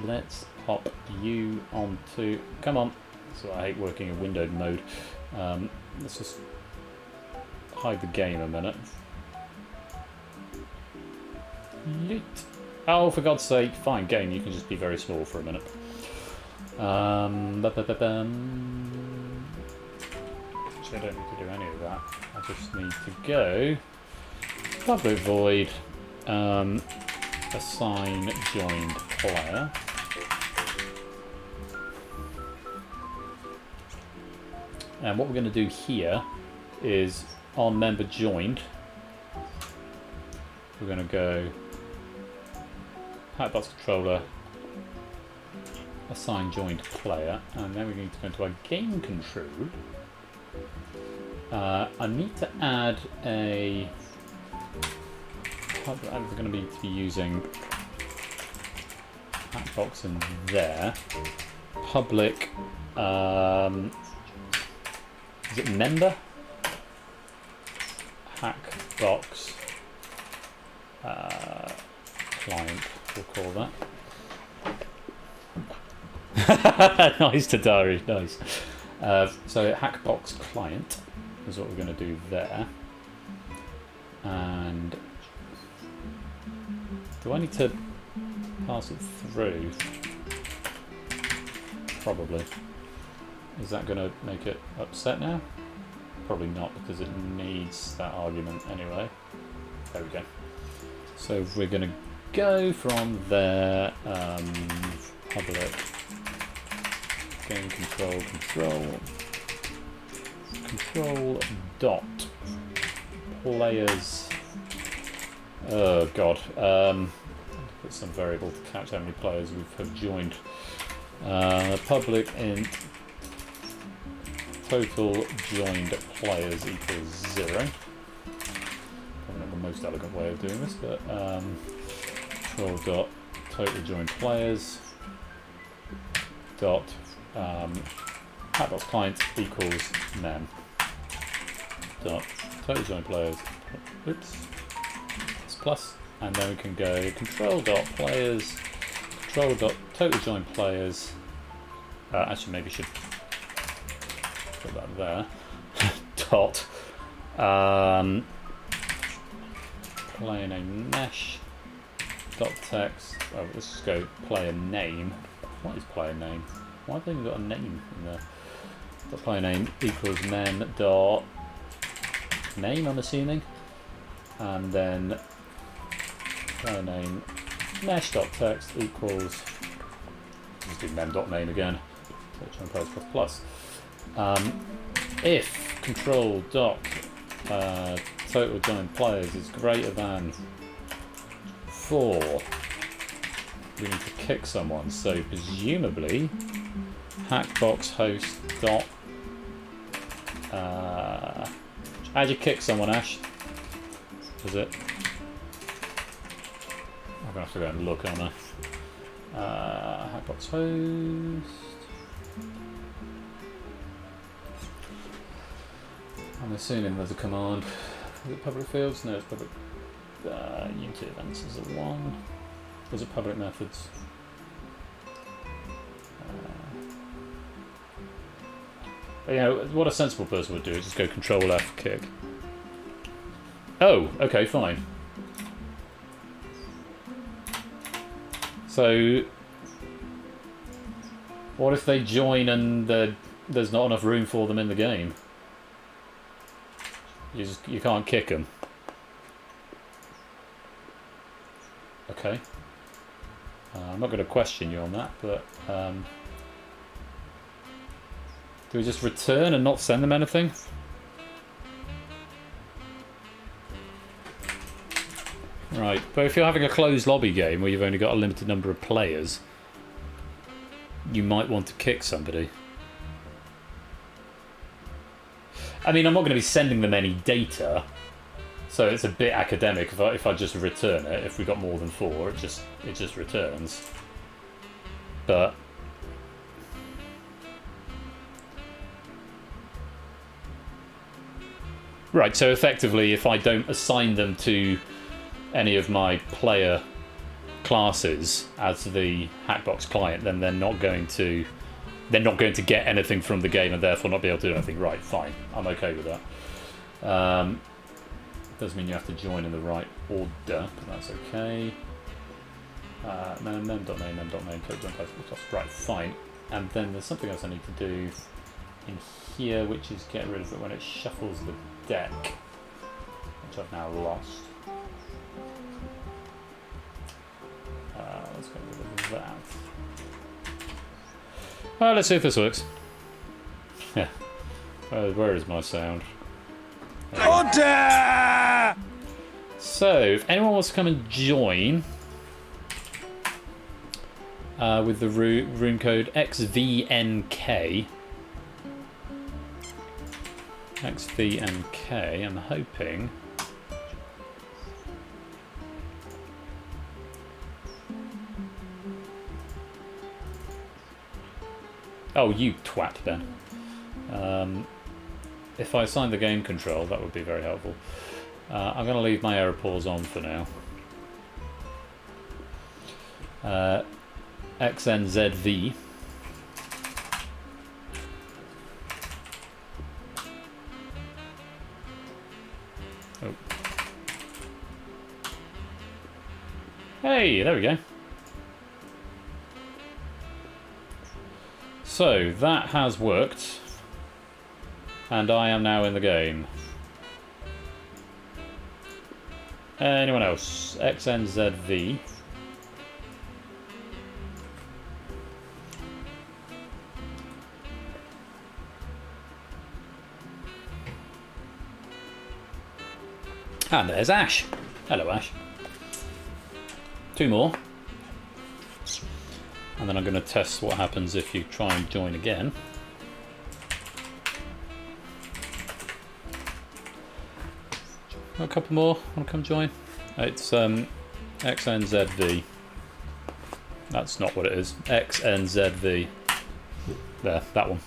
Let's pop you onto. Come on. So I hate working in windowed mode. Let's just hide the game a minute. Lit. Oh, for God's sake! Fine, game. You can just be very small for a minute. Actually, I don't need to do any of that. I just need to go public void assign joined player. And what we're going to do here is on member joined, we're going to go Hackbox controller assign joined player, and then we need to go into our game control. I need to add a. I'm going to be using Hackbox in there. Public. Is it member? Hackbox client. We'll call that. Nice to diary. Nice. So Hackbox client is what we're going to do there. And do I need to pass it through? Probably. Is that going to make it upset now? Probably not, because it needs that argument anyway. There we go. So we're going to go from there, public game control dot players. Oh god, put some variable to catch how many players we have joined. Public int total joined players equals 0. Probably not the most elegant way of doing this, but control dot total joined players dot Hackbox client equals mem dot total joined players. Oops, it's plus, and then we can go control dot players control dot total joined players. Actually, maybe should put that there. Dot player name mesh dot text. Oh, let's just go player name. What is player name? Why have they even got a name in there? Dot player name equals mem dot name, I'm assuming, and then player name mesh dot text equals. Just do mem dot name again. Players plus. If control dot total joined players is greater than 4, we need to kick someone. So presumably, Hackbox host dot. How'd you kick someone, Ash? Was it? I'm gonna have to go and look, aren't I? Hackbox host. I'm assuming there's a command. Is it public fields? No, it's public. Unity events is the one. Was it public methods? You know, what a sensible person would do is just go Control F, kick. Oh, okay, fine. So, what if they join and there's not enough room for them in the game? You can't kick them. Okay. I'm not going to question you on that, but do we just return and not send them anything? Right, but if you're having a closed lobby game where you've only got a limited number of players, you might want to kick somebody. I mean, I'm not going to be sending them any data, so it's a bit academic if I just return it. If we got more than 4, it just returns. But right, so effectively, if I don't assign them to any of my player classes as the Hackbox client, then they're not going to get anything from the game and therefore not be able to do anything. Right, fine. I'm okay with that. Doesn't mean you have to join in the right order, but that's okay. Mem.name, right, fine. And then there's something else I need to do in here, which is get rid of it when it shuffles the deck, which I've now lost. Let's get rid of that. Let's see if this works. Yeah. Where is my sound? Order! So, if anyone wants to come and join with the room code XVNK, I'm hoping. Oh, you twat, Ben. If I assign the game control, that would be very helpful. I'm going to leave my error pause on for now. XNZV. Oh. Hey, there we go. So, that has worked. And I am now in the game. Anyone else? XNZV. And there's Ash. Hello, Ash. 2 more. And then I'm going to test what happens if you try and join again. A couple more. Want to come join? It's XNZV. That's not what it is. XNZV. There, that one.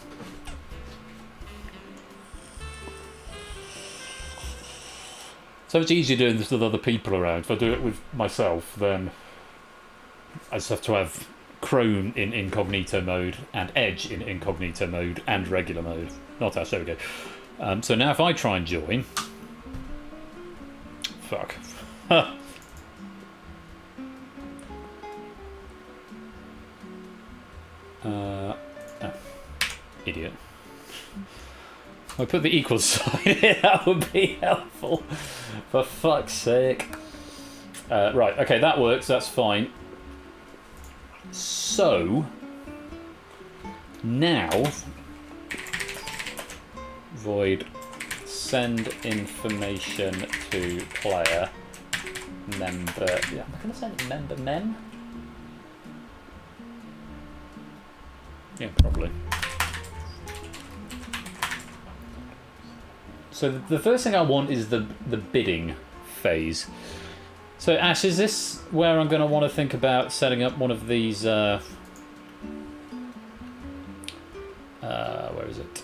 So it's easier doing this with other people around. If I do it with myself, then I just have to have Chrome in incognito mode and Edge in incognito mode and regular mode. Not Ash, there we go. So now if I try and join... Fuck. Idiot. I put the equal sign in, that would be helpful. For fuck's sake. Right, okay, that works, that's fine. So, now, void send information to player member. Yeah, am I going to send member mem? Yeah, probably. So the first thing I want is the bidding phase. So Ash, is this where I'm going to want to think about setting up one of these? Where is it?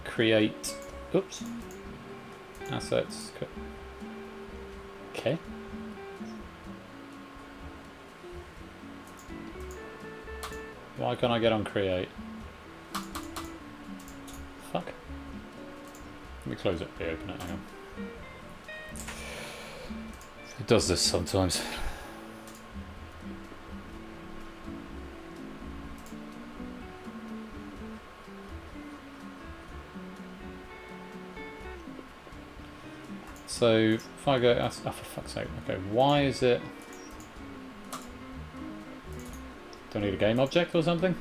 Create. Oops. Assets. Okay. Why can't I get on create? Fuck. me close it, reopen it, hang on. It does this sometimes. So if I go, oh for fuck's sake, okay, why is it? Do I need a game object or something?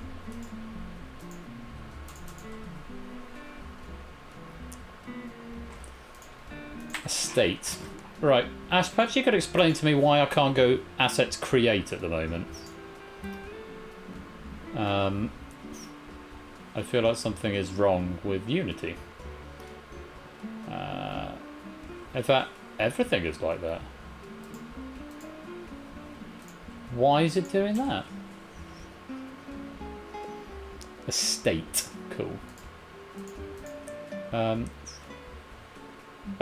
Estate. Right, Ash, perhaps you could explain to me why I can't go assets create at the moment. I feel like something is wrong with Unity. In fact, everything is like that. Why is it doing that? Estate. Cool. Oh,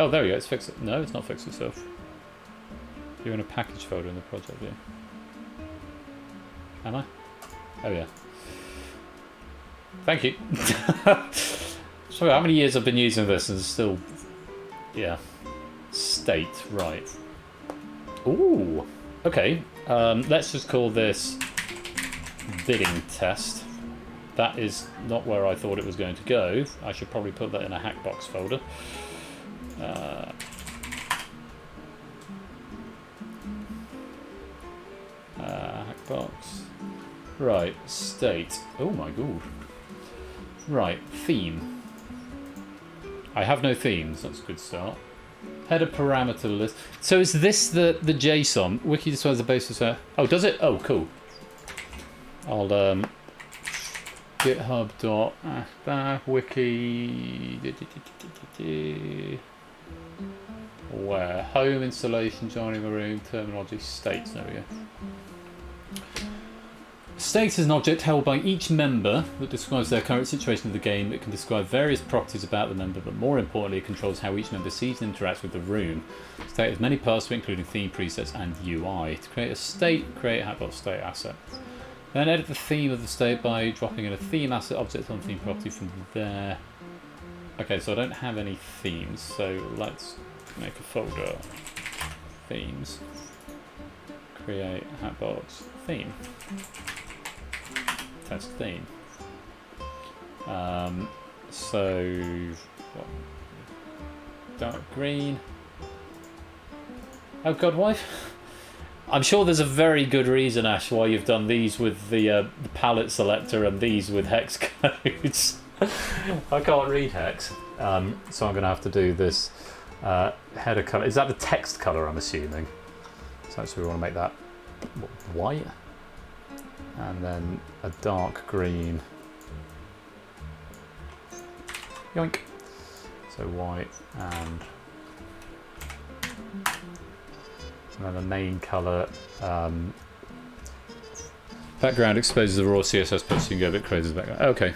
there we go. It's fixed. No, it's not fixed itself. You're in a package folder in the project, yeah. Am I? Oh, yeah. Thank you. Sorry, how many years I've been using this and still... Yeah. State, right. Ooh. Okay. Let's just call this bidding test. That is not where I thought it was going to go. I should probably put that in a hackbox folder. Hackbox. Right, state. Oh my god. Right, theme. I have no themes. That's a good start. Header parameter list. So is this the JSON? Wiki describes the basis. Oh, does it? Oh, cool. I'll github.wiki where home installation joining the room terminology states. There we go. State is an object held by each member that describes their current situation of the game. It can describe various properties about the member, but more importantly, it controls how each member sees and interacts with the room. State has many parts to it, including theme presets and UI. To create a state, create a hackbox.state asset. Then edit the theme of the state by dropping in a theme asset object on theme property from there. Okay, so I don't have any themes, so let's make a folder. Themes. Create hackbox theme. Test theme. So what? Dark green. Oh god, why? I'm sure there's a very good reason, Ash, why you've done these with the palette selector and these with hex codes. I can't read hex, so I'm going to have to do this header color. Is that the text color? I'm assuming. So actually, we want to make that white. And then a dark green. Yoink. So white and then the main colour. Background exposes the raw CSS bit so you can go a bit crazy with the background. Okay.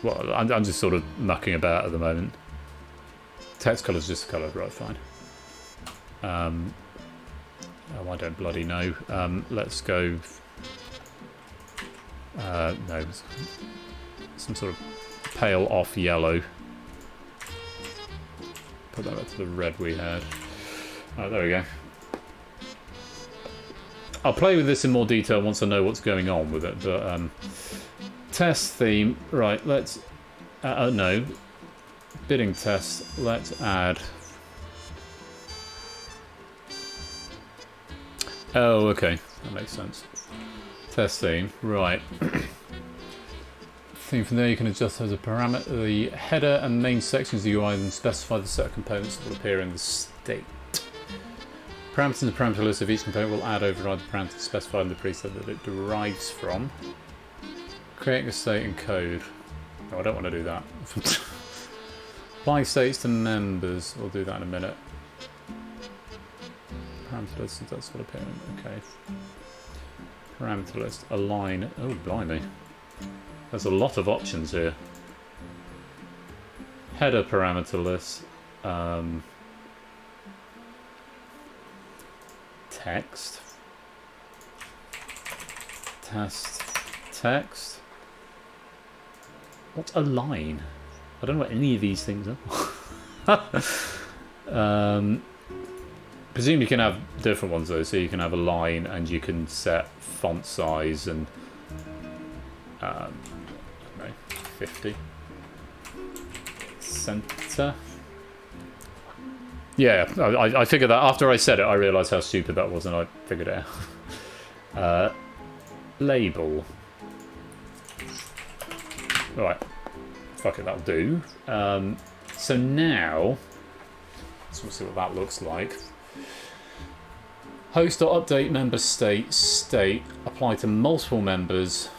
Well, I'm just sort of mucking about at the moment. Text colour's just the colour, right, fine. Oh, I don't bloody know. Let's go... no, some sort of pale off yellow. Put that back to the red we had. Oh, there we go. I'll play with this in more detail once I know what's going on with it, but... test theme. Right, let's... no. Bidding test. Let's add... Oh, okay. That makes sense. Test theme. Right. Theme from there you can adjust as a parameter the header and main sections of the UI and specify the set of components that will appear in the state. Parameters in the parameter list of each component will add override the parameters specified in the preset that it derives from. Creating a state and code. Oh, I don't want to do that. Applying states to members. We'll do that in a minute. Parameter list, that's what appearing. Okay. Parameter list. Align. Oh, blimey. There's a lot of options here. Header parameter list. Text. Test. Text. What's align? I don't know what any of these things are. Presume you can have different ones though, so you can have a line and you can set font size and 50 center. Yeah, I figured that after I said it. I realised how stupid that was, and I figured it out. Label. Right, fuck it, that'll do. So now, let's see what that looks like. Host or update member state apply to multiple members.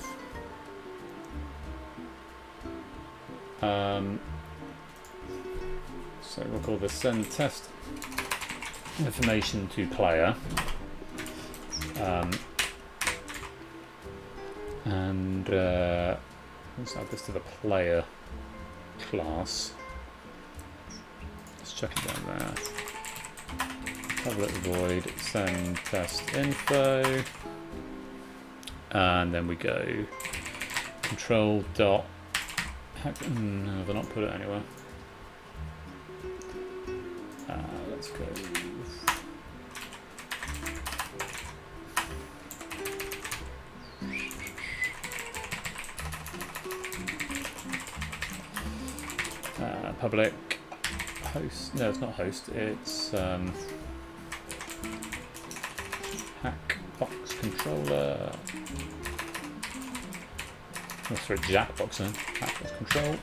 So we'll call this send test information to player. Let's add this to the player class. Let's check it down there. Public void send test info, and then we go control dot. No, they're not put it anywhere. Let's go. Public host. No, it's not host. It's hackbox controller. Oh, sorry, Jackbox then. Hackbox control.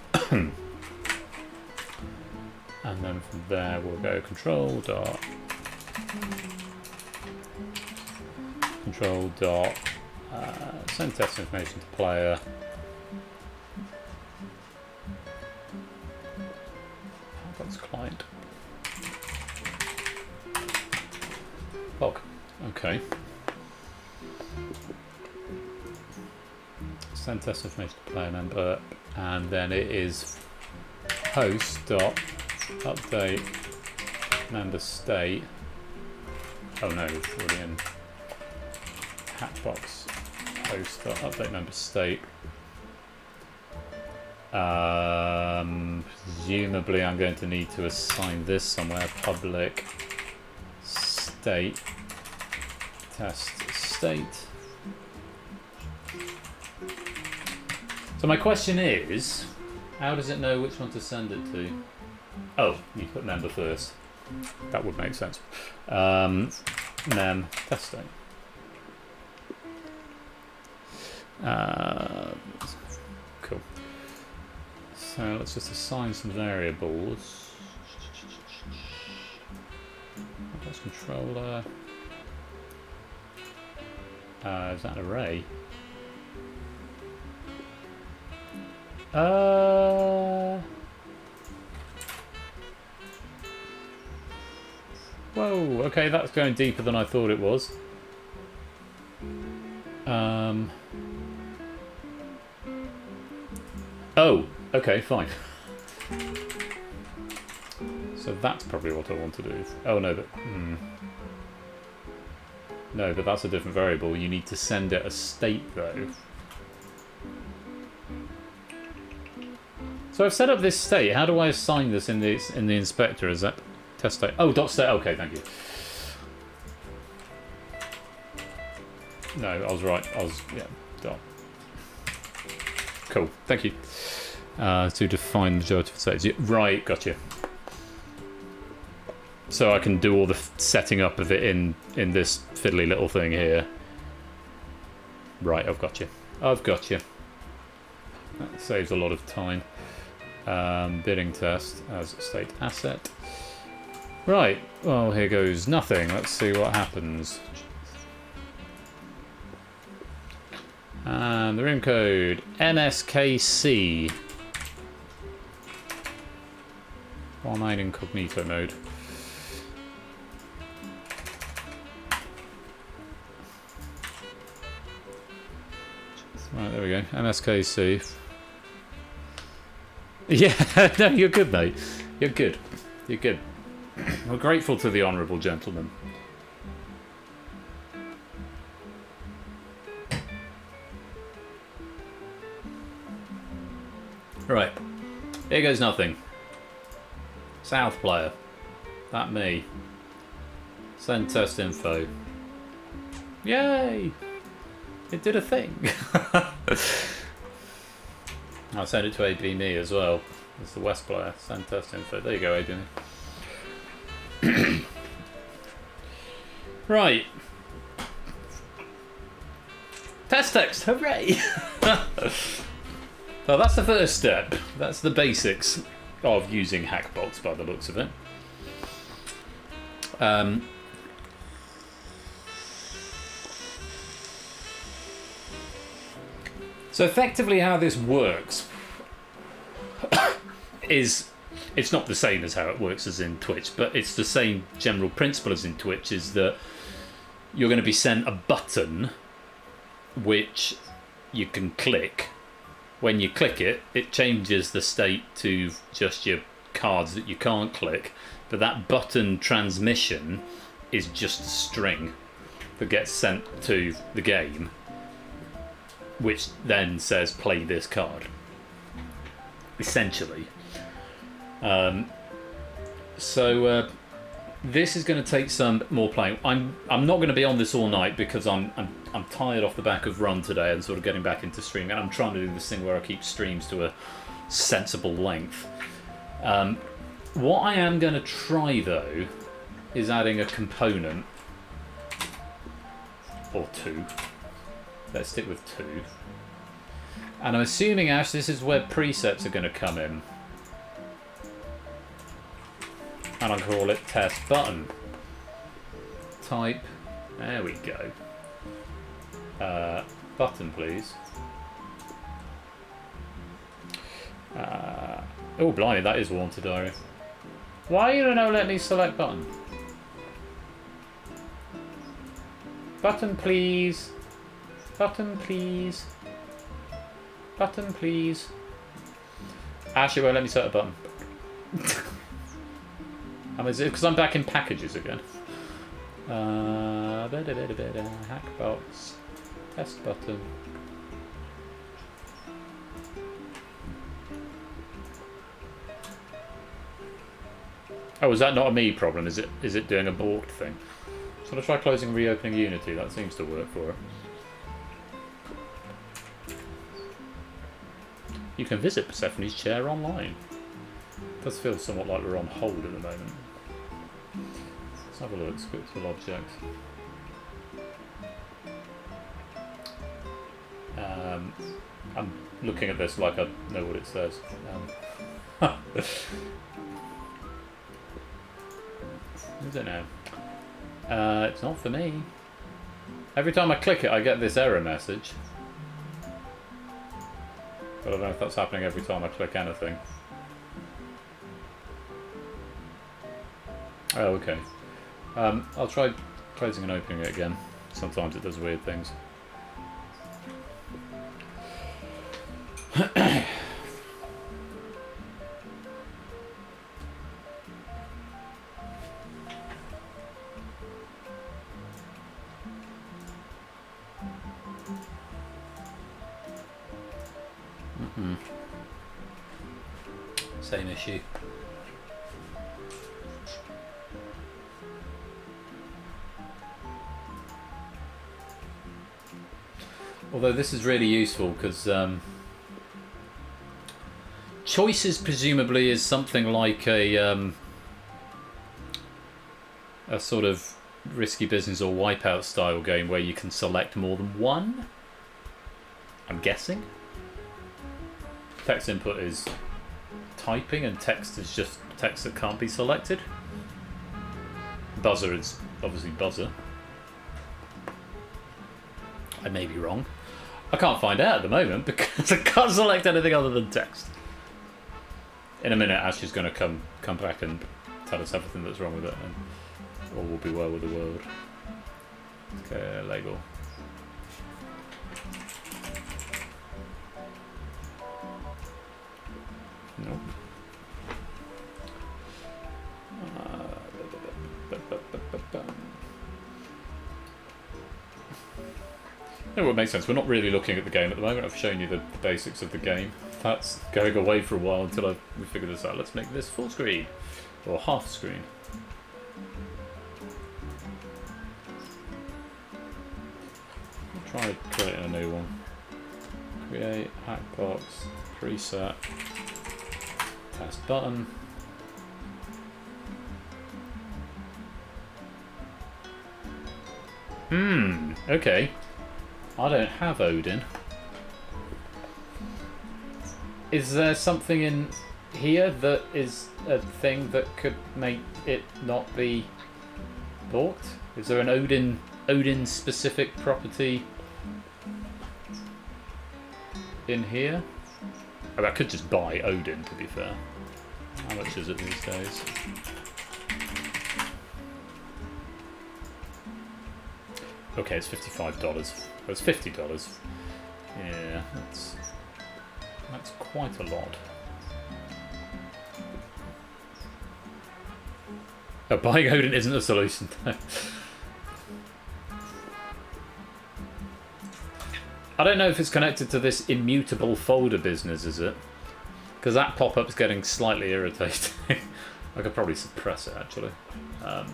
And then from there we'll go control dot send test information to player. Hackbox client. Log. Okay. Send test information to player member, and then it is host dot update member state. Oh no, it's already in Hatchbox. Host dot update member state. Presumably I'm going to need to assign this somewhere. Public state test state. So my question is, how does it know which one to send it to? Oh, you put member first. That would make sense. Mem testing. Cool. So let's just assign some variables. That's controller. Is that an array? Whoa, okay, that's going deeper than I thought it was. Oh, okay, fine. So that's probably what I want to do. Oh no, but no, but that's a different variable. You need to send it a state though. So I've set up this state. How do I assign this in the inspector? Is that test state? Oh, dot state. Okay, thank you. No, I was right. Yeah, dot. Cool. Thank you. To define the majority of states. Yeah, right, gotcha. So I can do all the setting up of it in this fiddly little thing here. Right, I've got you. I've got you. That saves a lot of time. Bidding test as state asset. Right, well, here goes nothing. Let's see what happens. And the room code MSKC. While I'm in incognito mode. Right, there we go. MSKC. Yeah, no, you're good, mate. You're good. You're good. We're grateful to the honourable gentleman. Right. Here goes nothing. South player. That me. Send test info. Yay! It did a thing. I'll send it to AB me as well. It's the West player. Send test info. There you go, AB me. Right. Test text, hooray! Well, that's the first step. That's the basics of using Hackbox by the looks of it. So effectively how this works is, it's not the same as how it works as in Twitch, but it's the same general principle as in Twitch, is that you're going to be sent a button which you can click. When you click it, it changes the state to just your cards that you can't click, but that button transmission is just a string that gets sent to the game, which then says play this card, essentially. This is going to take some more playing. I'm not going to be on this all night because I'm tired off the back of Run today and sort of getting back into streaming, and I'm trying to do this thing where I keep streams to a sensible length. What I am going to try though is adding a component or two. Let's stick with two. And I'm assuming, Ash, this is where presets are going to come in. And I'll call it test button. Type. There we go. Button, please. Oh, blimey, that is Wanted Diary. Why you don't let me select button? Button, please. Button, please. Button, please. Ash, it won't let me set a button. Is it because I'm back in packages again? Hackbox. Test button. Oh, is that not a me problem? Is it doing a balked thing? Shall I try closing and reopening Unity? That seems to work for it. You can visit Persephone's chair online. It does feel somewhat like we're on hold at the moment. Let's have a look. Scriptable object. I'm looking at this like I know what it says. Is it now? It's not for me. Every time I click it, I get this error message. But I don't know if that's happening every time I click anything. Oh, okay. I'll try closing and opening it again. Sometimes it does weird things. Same issue. Although this is really useful because choices presumably is something like a sort of Risky Business or Wipeout style game where you can select more than one. I'm guessing. Text input is typing and text is just text that can't be selected. Buzzer is obviously buzzer. I may be wrong. I can't find out at the moment because I can't select anything other than text. In a minute, Ash is going to come back and tell us everything that's wrong with it, and all will be well with the world. Okay, label. Nope. No, it makes sense. We're not really looking at the game at the moment. I've shown you the basics of the game. That's going away for a while until we figure this out. Let's make this full screen. Or half screen. I'll try creating a new one. Create, hackbox, preset, test button. Okay. I don't have Odin. Is there something in here that is a thing that could make it not be bought? Is there an Odin specific property in here? Oh, I could just buy Odin, to be fair. How much is it these days? Okay, it's $55. Oh, it's $50. Yeah, that's quite a lot. Oh, buying Odin isn't a solution. I don't know if it's connected to this immutable folder business, is it? Because that pop-up's getting slightly irritating. I could probably suppress it, actually. A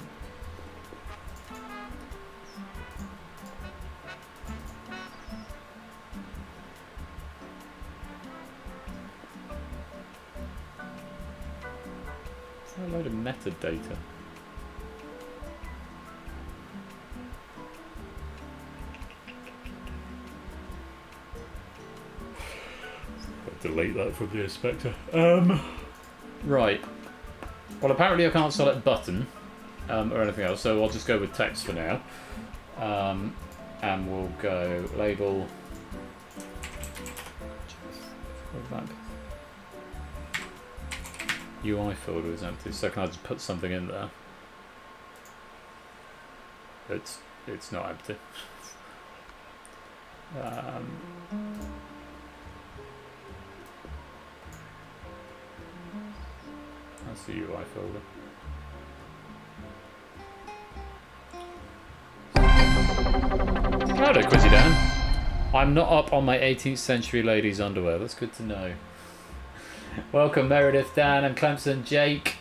load of metadata. Delete that from the inspector. Right. Well, apparently I can't select button or anything else, so I'll just go with text for now. And we'll go label. UI folder is empty, so can I just put something in there? It's not empty. That's the UI folder. Hello, Quizzy Dan. I'm not up on my 18th century ladies' underwear. That's good to know. Welcome, Meredith, Dan, and Clemson, Jake,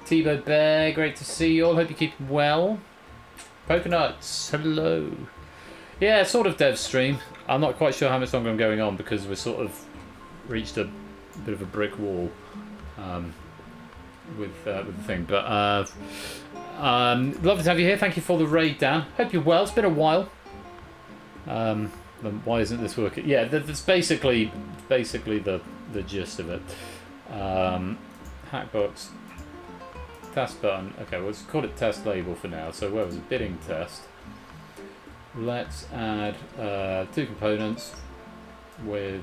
Tebow Bear. Great to see you all. Hope you're keeping well. Pokenuts, hello. Yeah, sort of dev stream. I'm not quite sure how much longer I'm going on because we've sort of reached a bit of a brick wall. With the thing, but lovely to have you here. Thank you for the raid, Dan. Hope you're well. It's been a while. Why isn't this working? Yeah, that's basically the gist of it. Hackbox test button. Okay, we'll just call it test label for now. So where was it? Bidding test. Let's add 2 components with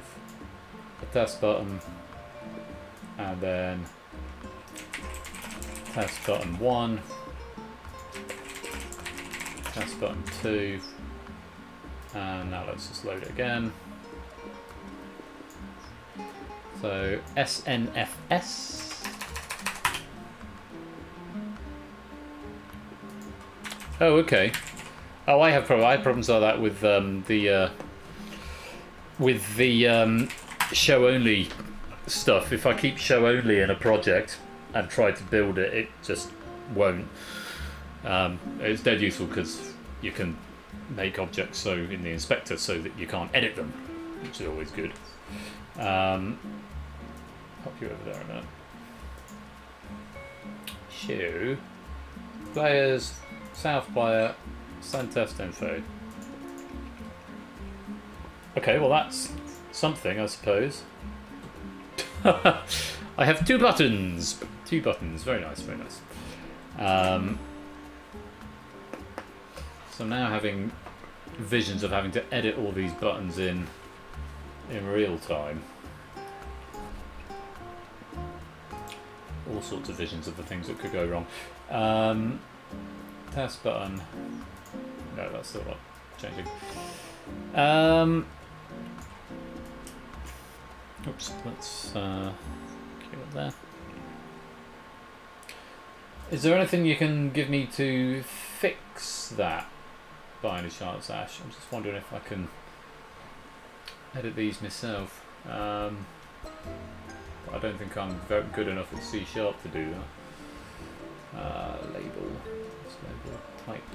a test button and then test button 1, test button 2, and now let's just load it again. So SNFS. Oh, okay. Oh, I have problems like that with the show only stuff. If I keep show only in a project and try to build it, it just won't. It's dead useful because you can make objects so in the inspector so that you can't edit them, which is always good. Pop you over there a minute. Shoe. Players, South player, send test info. Okay, well that's something, I suppose. I have 2 buttons. 2 buttons. Very nice, very nice. So I'm now having visions of having to edit all these buttons in real time. All sorts of visions of the things that could go wrong. Test button. No, that's still not changing. Oops, let's keep it there. Is there anything you can give me to fix that by any chance, Ash? I'm just wondering if I can edit these myself. But I don't think I'm very good enough at C# to do that. Label. Let's label type.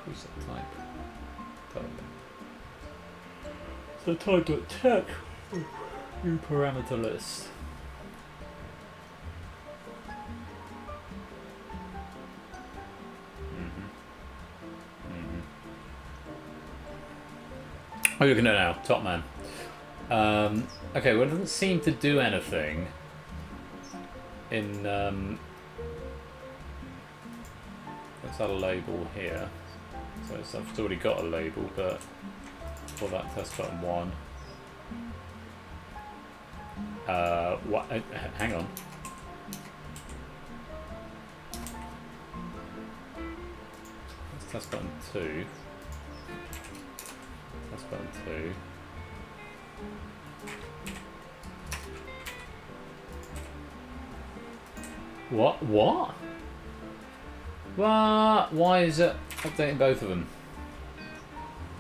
Preset type. So type.tech. New parameter list. Oh, you're looking at it now, top man. Okay, well, it doesn't seem to do anything in. Let's add a label here. So I've already got a label, but for that test button 1. What? Hang on. Let's test button 2. Test button 2. What? What? Why is it updating both of them?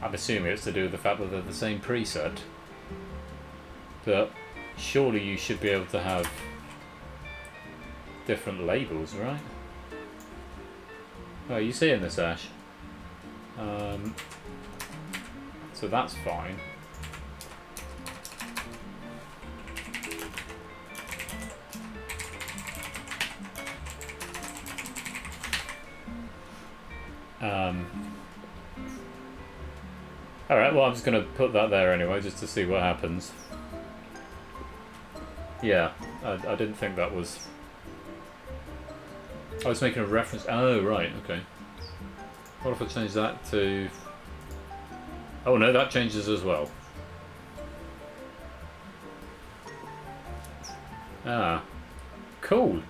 I'm assuming it's to do with the fact that they're the same preset. But surely you should be able to have different labels, right? Oh, are you seeing this, Ash? So that's fine. Alright, well I'm just going to put that there anyway, just to see what happens. Yeah, I didn't think that was... I was making a reference... Oh, right, okay. What if I change that to... Oh no, that changes as well. Ah, cool.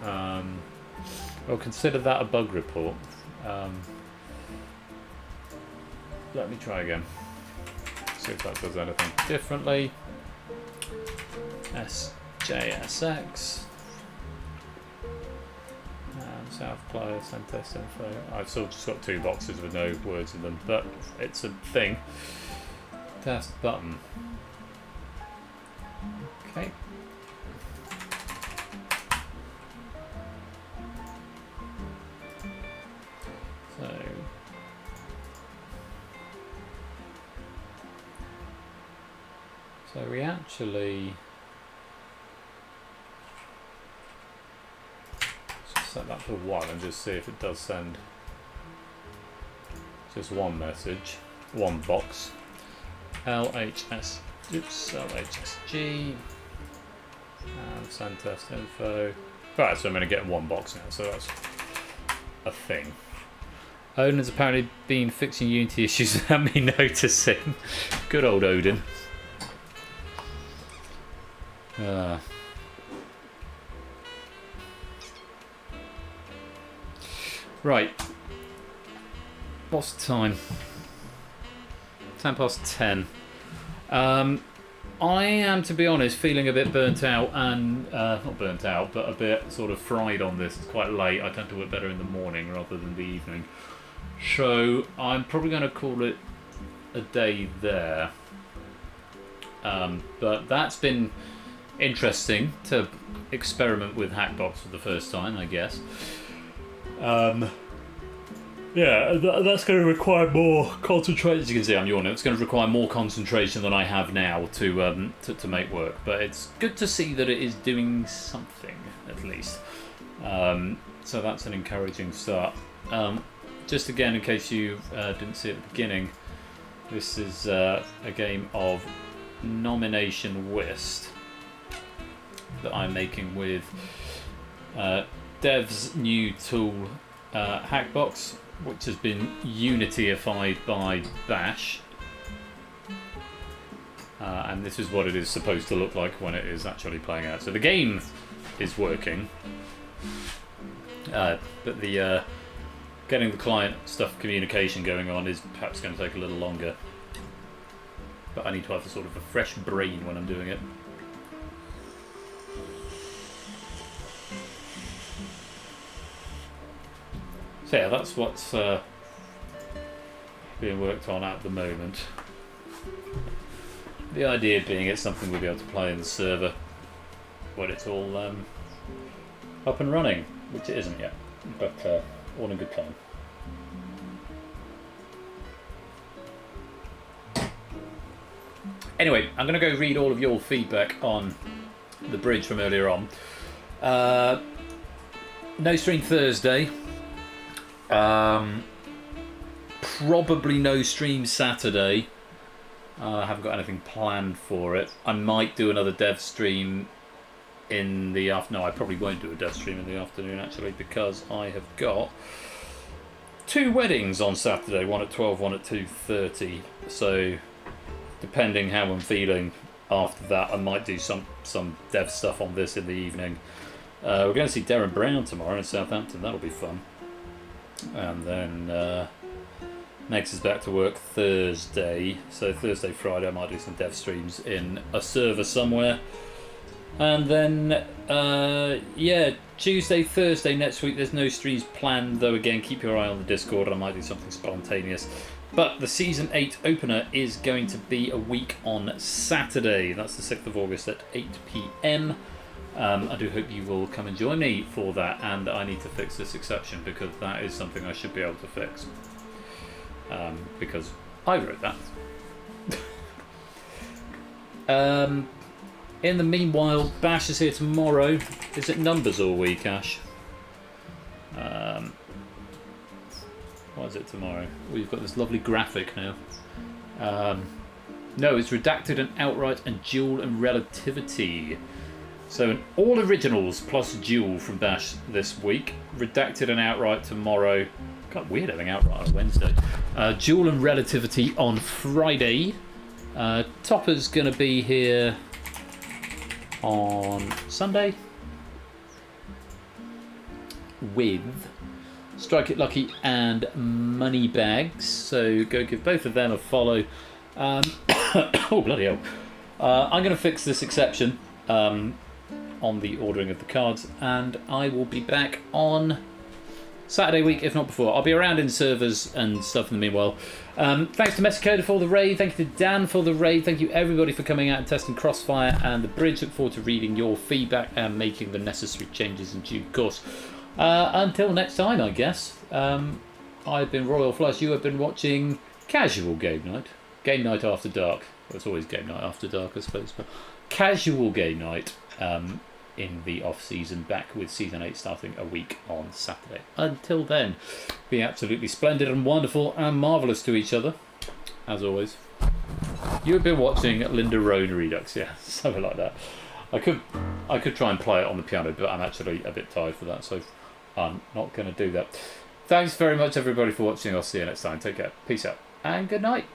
Well, consider that a bug report. Let me try again. See if that does anything differently. SJSX. South player, send test info. I've still just got 2 boxes with no words in them, but it's a thing. Test button. Okay. So we actually just set that to 1 and just see if it does send just one message, one box. LHSG and send test info. Right, so I'm going to get one box now, so that's a thing. Odin has apparently been fixing Unity issues without me noticing. Good old Odin. Right. What's the time? 10:10. I am, to be honest, feeling a bit burnt out and not burnt out, but a bit sort of fried on this. It's quite late. I tend to work better in the morning rather than the evening. So I'm probably going to call it a day there. But that's been interesting to experiment with Hackbox for the first time, I guess. Yeah, that's going to require more concentration. As you can see, I'm yawning. It's going to require more concentration than I have now to make work. But it's good to see that it is doing something, at least. So that's an encouraging start. Just again, in case you didn't see at the beginning, this is a game of nomination whist that I'm making with Dev's new tool, Hackbox, which has been Unityified by Bash. And this is what it is supposed to look like when it is actually playing out. So the game is working, but the getting the client stuff communication going on is perhaps going to take a little longer. But I need to have a sort of a fresh brain when I'm doing it. So yeah, that's what's being worked on at the moment. The idea being it's something we'll be able to play in the server when it's all up and running, which it isn't yet, but all in good time. Anyway, I'm going to go read all of your feedback on the bridge from earlier on. No stream Thursday. Probably no stream Saturday. I haven't got anything planned for it. I might do another dev stream in the afternoon. No, I probably won't do a dev stream in the afternoon actually, because I have got 2 weddings on Saturday. One at 12, one at 2:30. So depending how I'm feeling after that, I might do some dev stuff on this in the evening. We're going to see Darren Brown tomorrow in Southampton. That'll be fun. And then Next is back to work Thursday. So Thursday, Friday I might do some dev streams in a server somewhere. And then, yeah, Tuesday, Thursday next week there's no streams planned, though again keep your eye on the Discord, I might do something spontaneous. But the Season 8 opener is going to be a week on Saturday. That's the 6th of August at 8 PM. I do hope you will come and join me for that, and I need to fix this exception because that is something I should be able to fix. Because I wrote that. In the meanwhile, Bash is here tomorrow. Is it numbers all week, Ash? What is it tomorrow? We've got this lovely graphic now. No, it's redacted and outright and dual and relativity. So an all originals plus dual from Bash this week. Redacted and outright tomorrow. Kind of weird having outright on Wednesday. Dual and relativity on Friday. Topper's going to be here on Sunday with Strike It Lucky and Moneybags. So go give both of them a follow. Oh, bloody hell. I'm going to fix this exception on the ordering of the cards, and I will be back on Saturday week, if not before. I'll be around in servers and stuff in the meanwhile. Thanks to Messicoda for the raid. Thank you to Dan for the raid. Thank you everybody for coming out and testing Crossfire and the bridge. Look forward to reading your feedback and making the necessary changes in due course. Until next time, I guess. I've been Royal Flush. You have been watching Casual Game Night. Game Night After Dark. Well, it's always Game Night After Dark, I suppose. But Casual Game Night in the off-season, back with Season 8 starting a week on Saturday. Until then, be absolutely splendid and wonderful and marvellous to each other, as always. You have been watching Linda Roan Redux, yeah, something like that. I could try and play it on the piano, but I'm actually a bit tired for that, so I'm not going to do that. Thanks very much, everybody, for watching. I'll see you next time. Take care. Peace out. And good night.